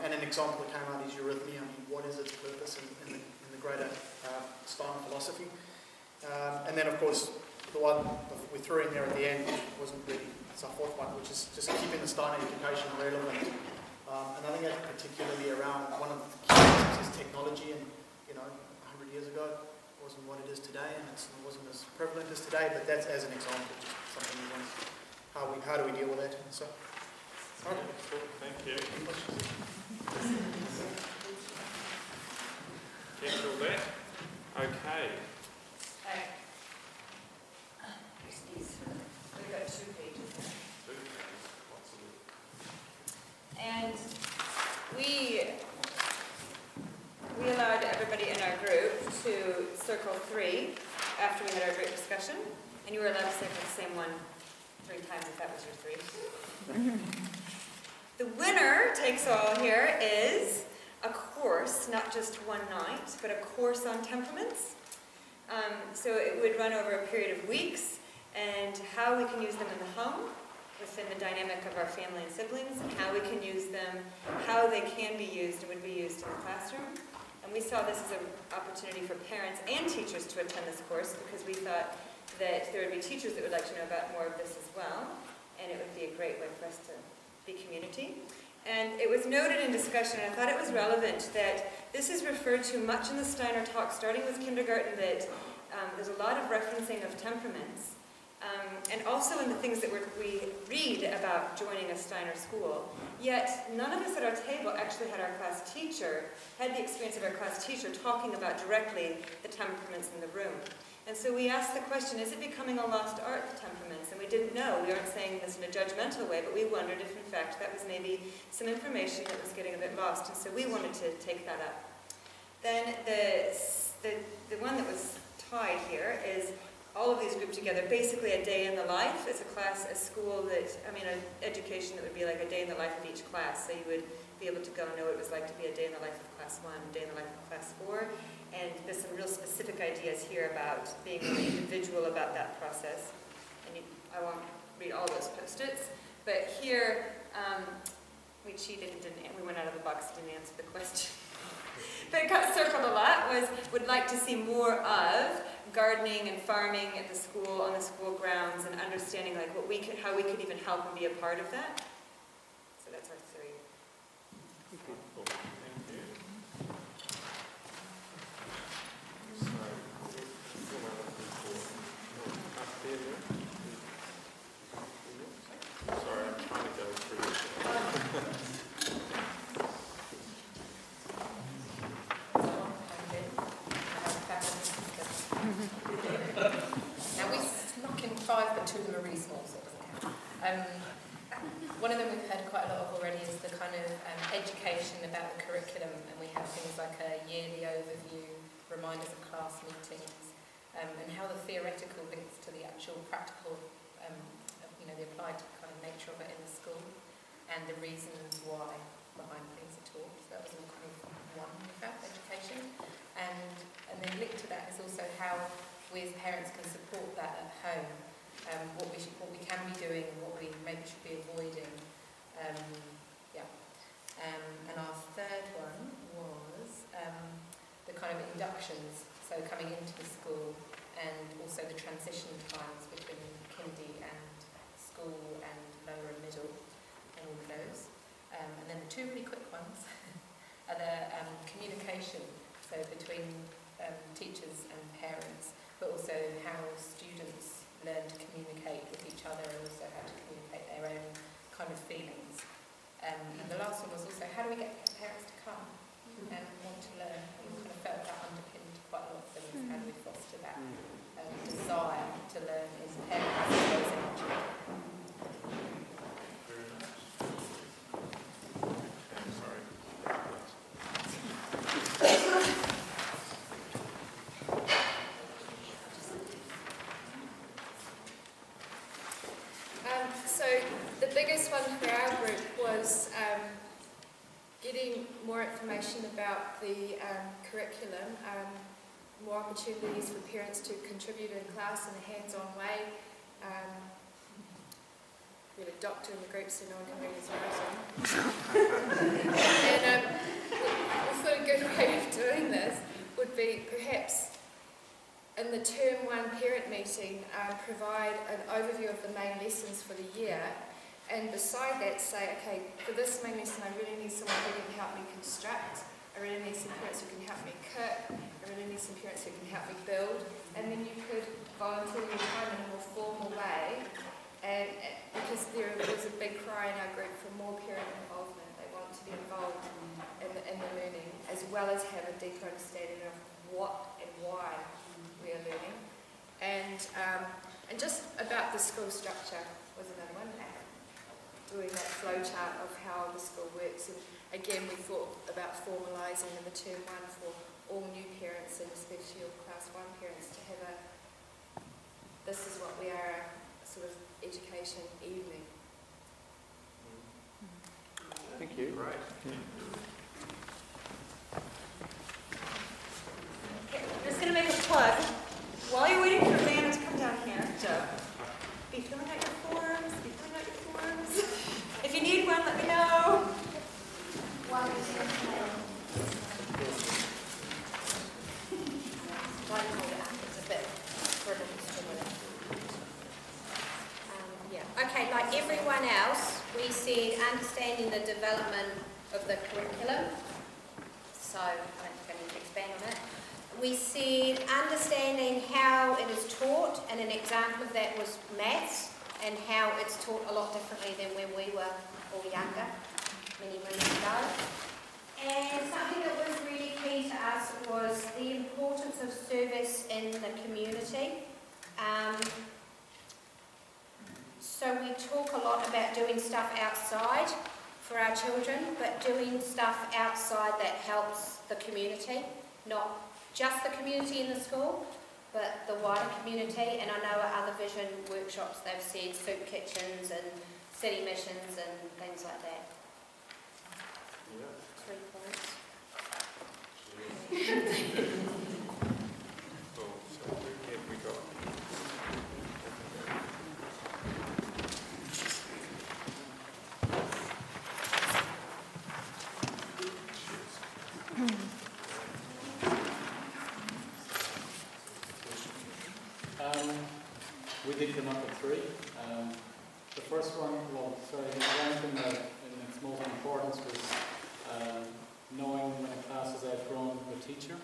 And an example that came out is eurythmy. I mean, what is its purpose in the greater Steiner philosophy? And then, of course, the one we threw in there at the end, which wasn't really, it's our fourth one, which is just keeping the Steiner education relevant. And I think that's particularly around one of the key things is technology. And, 100 years ago, wasn't what it is today, and it wasn't as prevalent as today, but that's as an example, just something we want. How do we deal with that? So, Cool, thank you. Catch all that? Okay. We've got 2 pages. Lots of And we allowed everybody in our group to circle 3 after we had our group discussion, and you were allowed to circle the same one 3 times if that was your 3. The winner takes all here is a course, not just one night, but a course on temperaments. So it would run over a period of weeks, and how we can use them in the home, within the dynamic of our family and siblings, and how we can use them, how they can be used and would be used in the classroom. And we saw this as an opportunity for parents and teachers to attend this course, because we thought that there would be teachers that would like to know about more of this as well, and it would be a great way for us to be community. And it was noted in discussion, and I thought it was relevant, that this is referred to much in the Steiner talk, starting with kindergarten, that there's a lot of referencing of temperaments. And also in the things that we read about joining a Steiner school. Yet none of us at our table actually had the experience of our class teacher talking about directly the temperaments in the room. And so we asked the question, is it becoming a lost art, the temperaments? And we didn't know. We aren't saying this in a judgmental way, but we wondered if in fact that was maybe some information that was getting a bit lost. And so we wanted to take that up. Then the one that was tied here is all of these grouped together, basically a day in the life. It's a school an education that would be like a day in the life of each class. So you would be able to go and know what it was like to be a day in the life of class 1, a day in the life of class 4. And there's some real specific ideas here about being really individual about that process. And I won't read all those post-its, but here we cheated and we went out of the box and didn't answer the question. But it got circled a lot, would like to see more of gardening and farming at the school, on the school grounds, and understanding like how we could even help and be a part of that. So that's our 3. Cool, thank you. So, up there. Sorry, I'm trying to go through this. Now we snuck in 5, but 2 of them are really small, so it doesn't count. One of them we've heard quite a lot of already is the kind of education about the curriculum, and we have things like a yearly overview, reminders of class meetings, and how the theoretical links to the actual practical, the applied kind of nature of it in the school, and the reasons why behind things at all. So that was all kind of one about education, and then linked to that is also how we as parents can support that at home, what we can be doing and what we maybe should be avoiding. And our 3rd one was the kind of inductions, so coming into the school, and also the transition times between kindy and school and lower and middle, and all of those. And then the 2 really quick ones are the communication, so between teachers and parents, but also how students learn to communicate with each other, and also how to communicate their own kind of feelings. And the last one was also, how do we get parents to come and want to learn? And we kind of felt that underpinned quite a lot of things. How do we foster that desire to learn as parents as well as in our children? So the biggest one for our group was getting more information about the curriculum, more opportunities for parents to contribute in class in a hands-on way. We had a doctor in the group so no one can read his writing. And we thought a good way of doing this would be perhaps in the term 1 parent meeting, provide an overview of the main lessons for the year, and beside that say, okay, for this main lesson I really need someone who can help me construct, I really need some parents who can help me cook, I really need me some parents who can help me build, and then you could volunteer your time in a more formal way. And because there was a big cry in our group for more parent involvement, they want to be involved in the learning, as well as have a deeper understanding of what and why we are learning. And just about the school structure was another one, doing that flow chart of how the school works. And again, we thought about formalising in the term 1 for all new parents, and especially all class 1 parents, to have this is what we are, a sort of education evening. Thank you. Great. Okay, I'm just going to make a plug. While you're waiting for Amanda to come down here, be filling out your forms, If you need one, let me know. One holder up, it's a bit Yeah. Okay, like everyone else, we said understanding the development of the curriculum. So I don't think I need to expand on it. We said understanding how it is taught, and an example of that was maths, and how it's taught a lot differently than when we were all younger, many moons ago. And something that was really key to us was the importance of service in the community. So we talk a lot about doing stuff outside for our children, but doing stuff outside that helps the community, not just the community in the school, but the wider community. And I know at other vision workshops they've said soup kitchens and city missions and things like that. Yeah. 3 points. Cool. So who have we got? We did come up with 3. The first one, one thing that in its most importance was knowing when a class has outgrown the teacher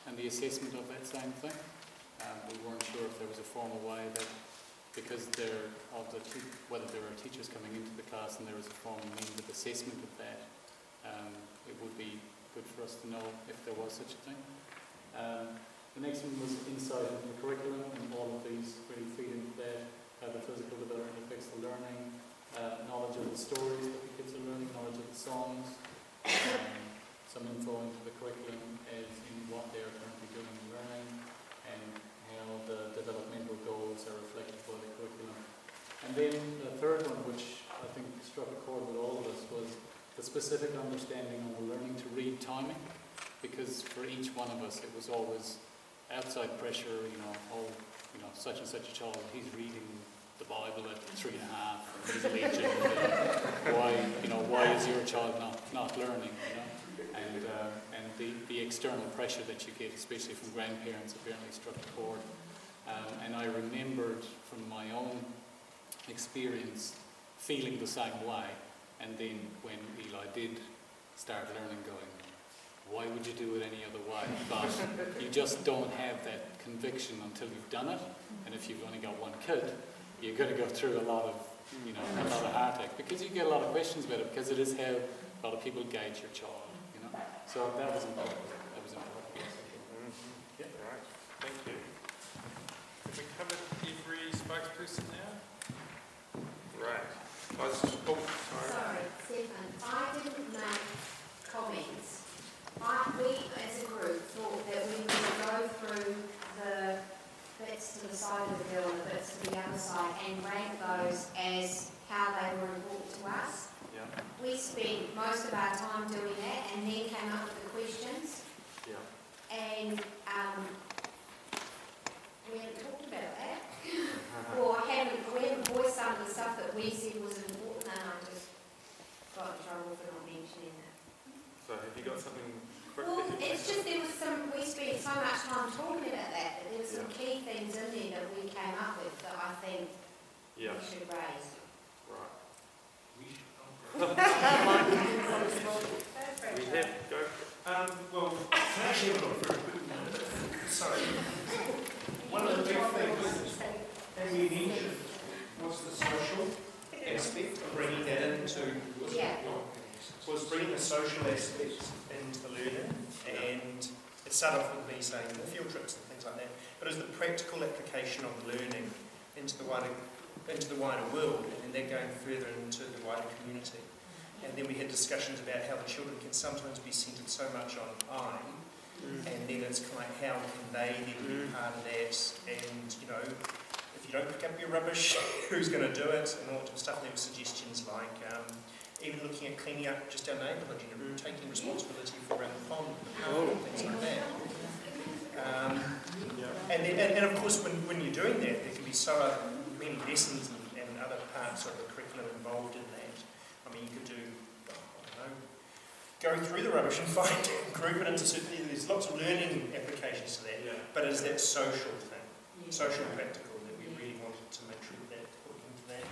and the assessment of that same thing. We weren't sure if there was a formal way that, because whether there are teachers coming into the class and there was a formal means of assessment of that, it would be good for us to know if there was such a thing. The next one was insight into the curriculum, and all of these really feed into that. How the physical development affects the learning, knowledge of the stories that the kids are learning, knowledge of the songs, some info into the curriculum as in what they are currently doing and learning, and how the developmental goals are reflected by the curriculum. And then the third one, which I think struck a chord with all of us, was the specific understanding on the learning to read timing, because for each one of us it was always outside pressure, such and such a child, he's reading the Bible at 3.5, and he's a legion. Why is your child not learning? And the external pressure that you get, especially from grandparents, apparently struck a chord. And I remembered from my own experience feeling the same way, and then when Eli did start learning, going, why would you do it any other way? But you just don't have that conviction until you've done it. And if you've only got one kid, you're going to go through a lot of heartache, because you get a lot of questions about it, because it is how a lot of people gauge your child. So that was important. Yeah. Right. Thank you. Have we covered every spokesperson now? Right. Sorry, Stephen, I didn't make comments. We, as a group, thought that we would go through the bits to the side of the bill and the bits to the other side and rank those as how they were important to us. Yeah. We spent most of our time doing that and then came up with the questions. Yeah. And we haven't talked about that. Or we haven't voiced some of the stuff that we said was important, and I just got in trouble for not mentioning that. So have you got something quick? Well, it's just we spent so much time talking about that there were some key things in there that we came up with that I think we should raise. Right. That's very We good. have, go. Well, actually, I've got a very quick one. sorry. One of the big things that we mentioned was the social aspect of bringing that into, was bringing the social aspect into the learning, and it started off with me saying the field trips and things like that, but it was the practical application of the learning into the wider world, and then that going further into the wider community. And then we had discussions about how the children can sometimes be centred so much on I, and then it's kind of like how can they then be part of that, and you know, if you don't pick up your rubbish, who's going to do it, and all that stuff. There were suggestions like even looking at cleaning up just our neighbourhood, you know, taking responsibility for around the pond, the park, and things like that. And of course, when you're doing that, there can be so many lessons and other parts of the curriculum involved in that. I mean, you could do, I don't know, go through the rubbish and find, group it into certain, there's lots of learning applications to that, but it's that social thing, social practical, that we really wanted to make sure that put into that.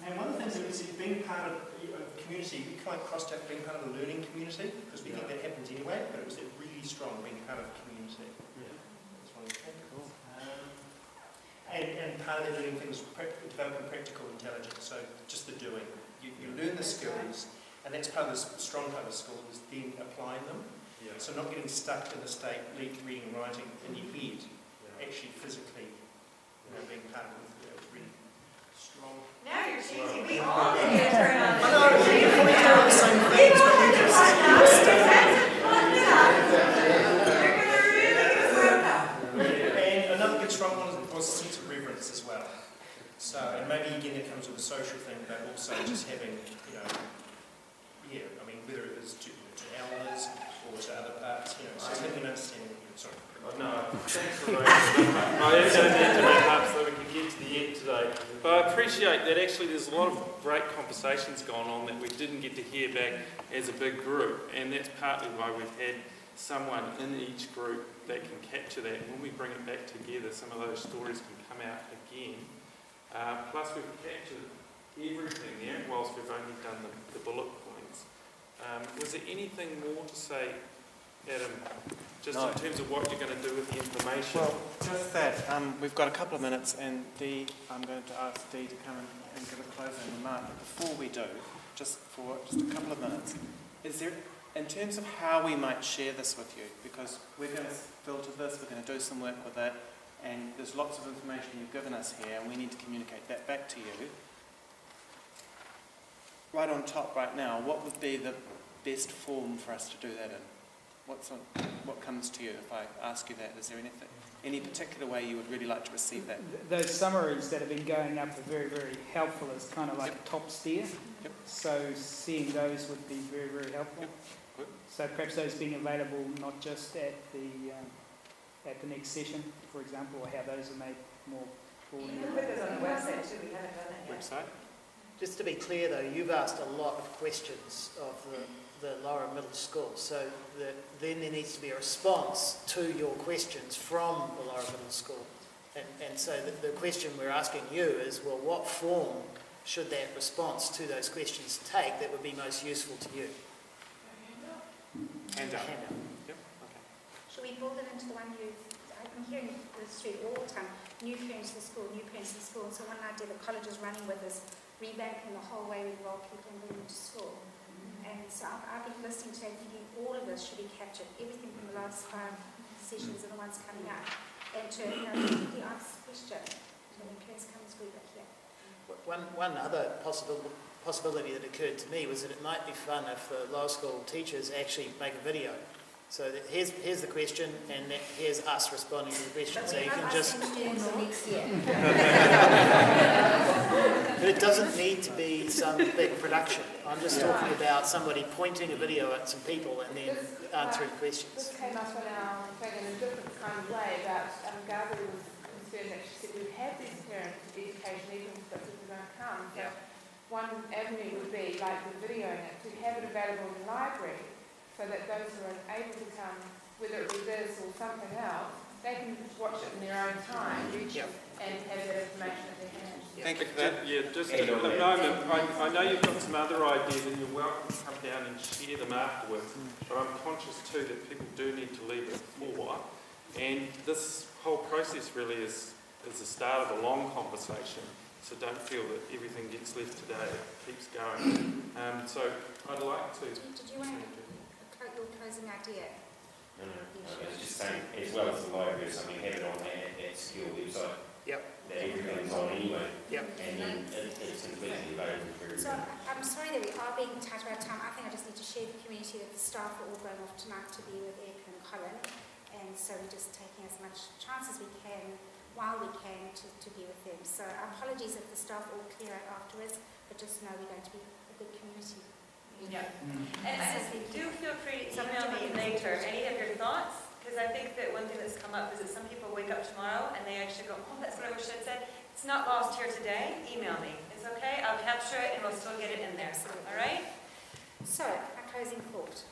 And one of the things that we see, being part of a community, we kind of crossed out being part of the learning community, because we think that happens anyway, but it was that really strong being part of a community. That's one of the things. Cool. And part of that learning thing was developing practical intelligence, so just the doing. You learn the skills, and that's part of the strong part of the school, is then applying them. So not getting stuck in the state, reading and writing in your head, actually physically, you know, being part of it, really strong. Now you're teaching me all the way around. I know, we probably do all the same things, but we just And another good strong one was a sense of reverence as well. So, and maybe again it comes with a social thing, but also just having, you know, I mean, whether it is to elders or to other parts, you know, it's just having an understanding. Sorry. No, thanks for that. I am going to need to wrap up so we can get to the end today. But I appreciate that actually there's a lot of great conversations going on that we didn't get to hear back as a big group, and that's partly why we've had someone in each group that can capture that. When we bring it back together, some of those stories can come out again. Plus we've captured everything there, whilst we've only done the bullet points. Was there anything more to say, Adam, just in terms of what you're going to do with the information? Well, just that, we've got a couple of minutes, and I'm going to ask Dee to come and give a closing remark. But before we do, just a couple of minutes, is there, in terms of how we might share this with you, because we're going to filter this, we're going to do some work with it, and there's lots of information you've given us here, and we need to communicate that back to you. Right on top right now, what would be the best form for us to do that in? What comes to you if I ask you that? Is there any particular way you would really like to receive that? Those summaries that have been going up are very, very helpful as kind of like a top steer. Yep. So seeing those would be very, very helpful. Good. So perhaps those being available not just at the next session, for example, or how those are made more You can put those on the website too, we haven't done that yet. Website? Just to be clear though, you've asked a lot of questions of the lower and middle school, so then there needs to be a response to your questions from the lower and middle school. And so the question we're asking you is, well, what form should that response to those questions take that would be most useful to you? Handout. Handout. Yep. Okay. Should we build it into the one I'm hearing this through all the time, new parents to school, new parents to school. So one idea the college is running with is revamping the whole way we enroll people and bring them to school. And so I've been listening to it, thinking all of this should be captured, everything from the last 5 sessions and the ones coming up, and to really ask questions when parents come to school back here. One other possibility that occurred to me was that it might be fun if the lower school teachers actually make a video. So that here's the question, and here's us responding to the question. So you can just. But it doesn't need to be some big production. I'm just talking about somebody pointing a video at some people and then answering questions. This came up in our thing in a different kind of way about Gabi was concerned that she said we've had these parents education even if people don't come. So one avenue would be like the videoing it, to have it available in the library so that those who are able to come, whether it be this or something else, they can watch it in their own time and have that information at their hands. Thank you for that. Yeah, just at the moment, I know you've got some other ideas and you're welcome to come down and share them afterwards, but I'm conscious too that people do need to leave at 4. And this whole process really is the start of a long conversation, so don't feel that everything gets left today, it keeps going. So I'd like to... Did you want to your closing idea? No, I was just saying, as well as the library, something have it on that skill website. Yep. That everything's on anyway. Yep. And then it's completely available for So everyone. I'm sorry that we are being tight about time. I think I just need to share the community that the staff are all going off tonight to be with Eric and Colin. And so we're just taking as much chance as we can, while we can, to be with them. So apologies if the staff all clear out afterwards, but just know we're going to be a good community. Yeah. And I just do feel free to email me later any of your thoughts, because I think that one thing that's come up is that some people wake up tomorrow and they actually go, oh, that's what I wish I'd said. It's not lost here today. Email me. It's okay. I'll capture it and we'll still get it in there. All right? So, a closing thought.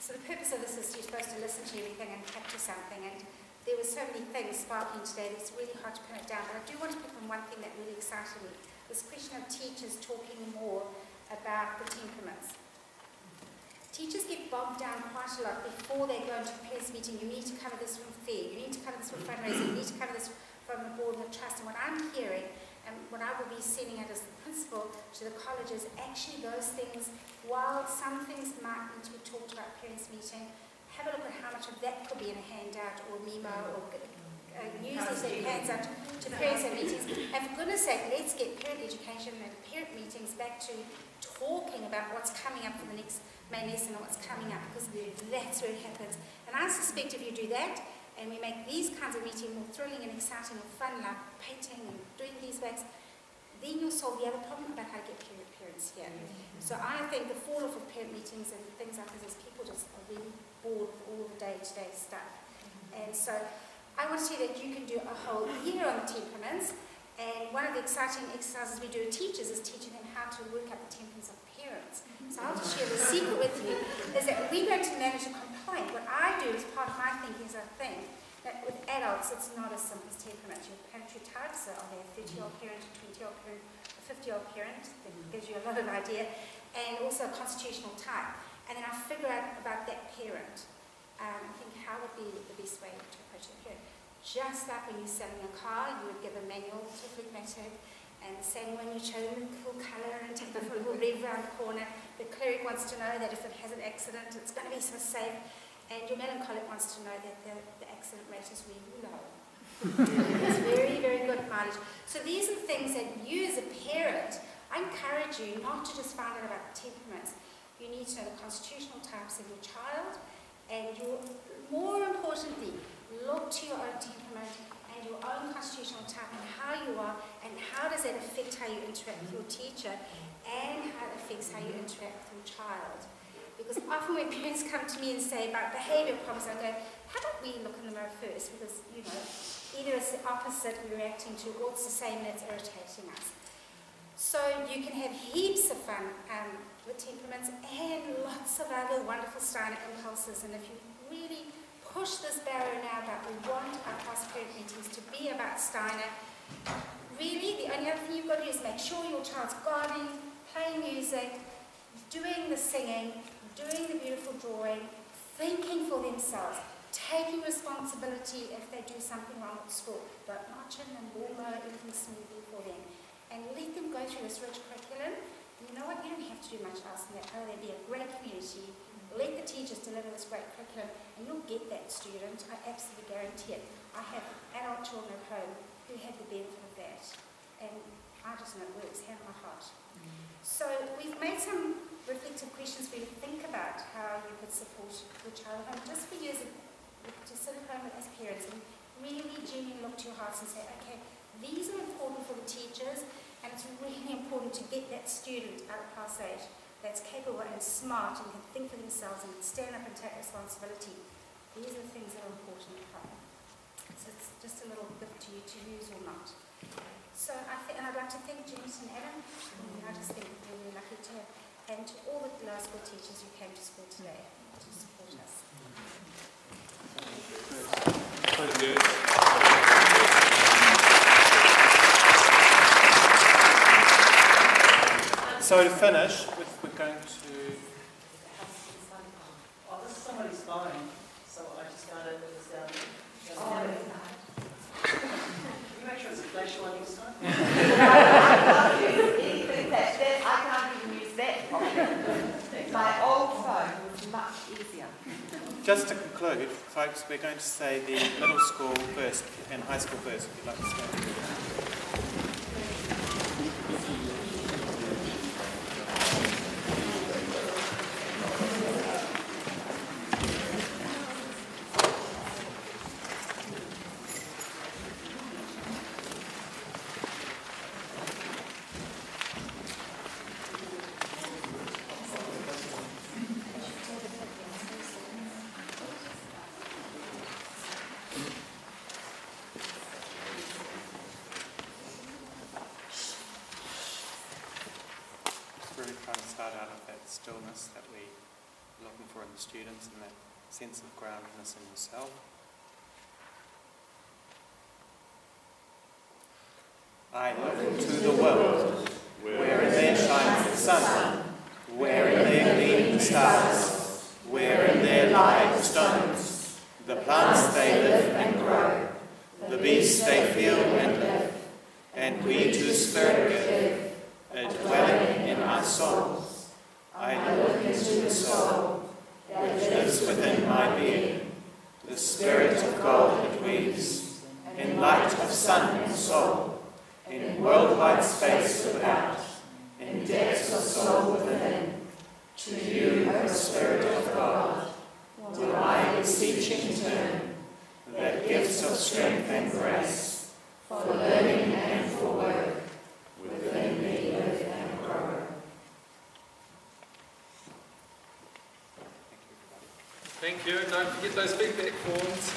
So the purpose of this is you're supposed to listen to everything and capture something, and there were so many things sparking today that it's really hard to pin it down, but I do want to pick on one thing that really excited me, this question of teachers talking more about the temperaments. Teachers get bogged down quite a lot before they go into a parents' meeting. You need to cover this from FAIR, you need to cover this from fundraising, you need to cover this from the board and the trust, and what I'm hearing and what I will be sending out as the principal to the colleges, actually those things, while some things might need to be talked about parents' meeting, have a look at how much of that could be in a handout or memo or use these hands out to parents at meetings. And for goodness sake, let's get parent education and parent meetings back to talking about what's coming up for the next main lesson and what's coming up, because that's where it happens. And I suspect if you do that, and we make these kinds of meetings more thrilling and exciting and fun, like painting and doing these backs, then you'll solve the other problem about how to get parents here. So I think the fall off of parent meetings and things like this is people just are really bored with all the day-to-day stuff. And so I want to say that you can do a whole year on the temperaments, and one of the exciting exercises we do with teachers is teaching them how to work out the temperaments of parents. So I'll just share the secret with you, is that we're going to manage a complaint. What I do as part of my thinking is I think that with adults it's not as simple as temperaments. Your parentry types, so are they a 30-year-old parent, a 20-year-old parent, a 50-year-old parent? That gives you a lot of idea. And also a constitutional type. And then I figure out about that parent. I think how would be the best way to approach the parent. Just like when you're selling a car, you would give a manual to phlegmatic, and the same when you show them a cool colour and take the little rev around the corner. The cleric wants to know that if it has an accident, it's going to be so safe, and your melancholic wants to know that the accident rate is really low. It's very, very good mileage. So these are things that you as a parent, I encourage you not to just find out about the temperaments. You need to know the constitutional types of your child, and more importantly, look to your own temperament and your own constitutional type and how you are, and how does that affect how you interact with your teacher, and how it affects how you interact with your child. Because often when parents come to me and say about behaviour problems, I go, how about we look in the mirror first? Because, either it's the opposite we're reacting to, or it's the same and it's irritating us. So you can have heaps of fun with temperaments and lots of other wonderful Steiner impulses. And if you really push this barrier now about we want our class parent meetings to be about Steiner, really the only other thing you've got to do is make sure your child's gardening, playing music, doing the singing, doing the beautiful drawing, thinking for themselves, taking responsibility if they do something wrong at school. Don't notch in and warmer everything smoothly for them. And let them go through this rich curriculum. And you know what? You don't have to do much else than that. Oh, they'll be a great community. Let the teachers deliver this great curriculum, and you'll get that student. I absolutely guarantee it. I have adult children at home who have the benefit of that. And I just know it works, hand on my heart. So we've made some reflective questions for you to think about how you could support your child at home. Just for you to sit at home as parents and really genuinely look to your hearts and say, okay, these are important for the teachers, and it's really important to get that student out of class 8 that's capable and smart and can think for themselves and stand up and take responsibility. These are the things that are important at home. So it's just a little bit to you to use or not. So and I'd like to thank Jeanette and Adam. I just think we're really lucky to have, and to all the lower school teachers who came to school today to support us. Thank you. So to finish, we're going to... Oh, this is somebody's phone. So I just don't know if it's down there. Oh, You make sure it's a flash one next time. I can't even use that properly. My old phone was much easier. Just to conclude, folks, we're going to say the middle school first and high school first, if you'd like to stand. Really trying to start out of that stillness that we're looking for in the students and that sense of groundedness in yourself. I look into the world, wherein there shines the sun, wherein there gleam the stars, wherein there lie the stones. The plants they live and grow, the beasts they feel and live, and we to spirit give a dwelling in our souls. I look into the soul, which lives within my being, the spirit of God that weaves, in light of sun and soul, in worldwide space without, in depths of soul within. To you, O Spirit of God, do I beseeching turn, that gifts of strength and grace, for learning and for work, within me live and grow. Thank you. Don't forget those feedback forms.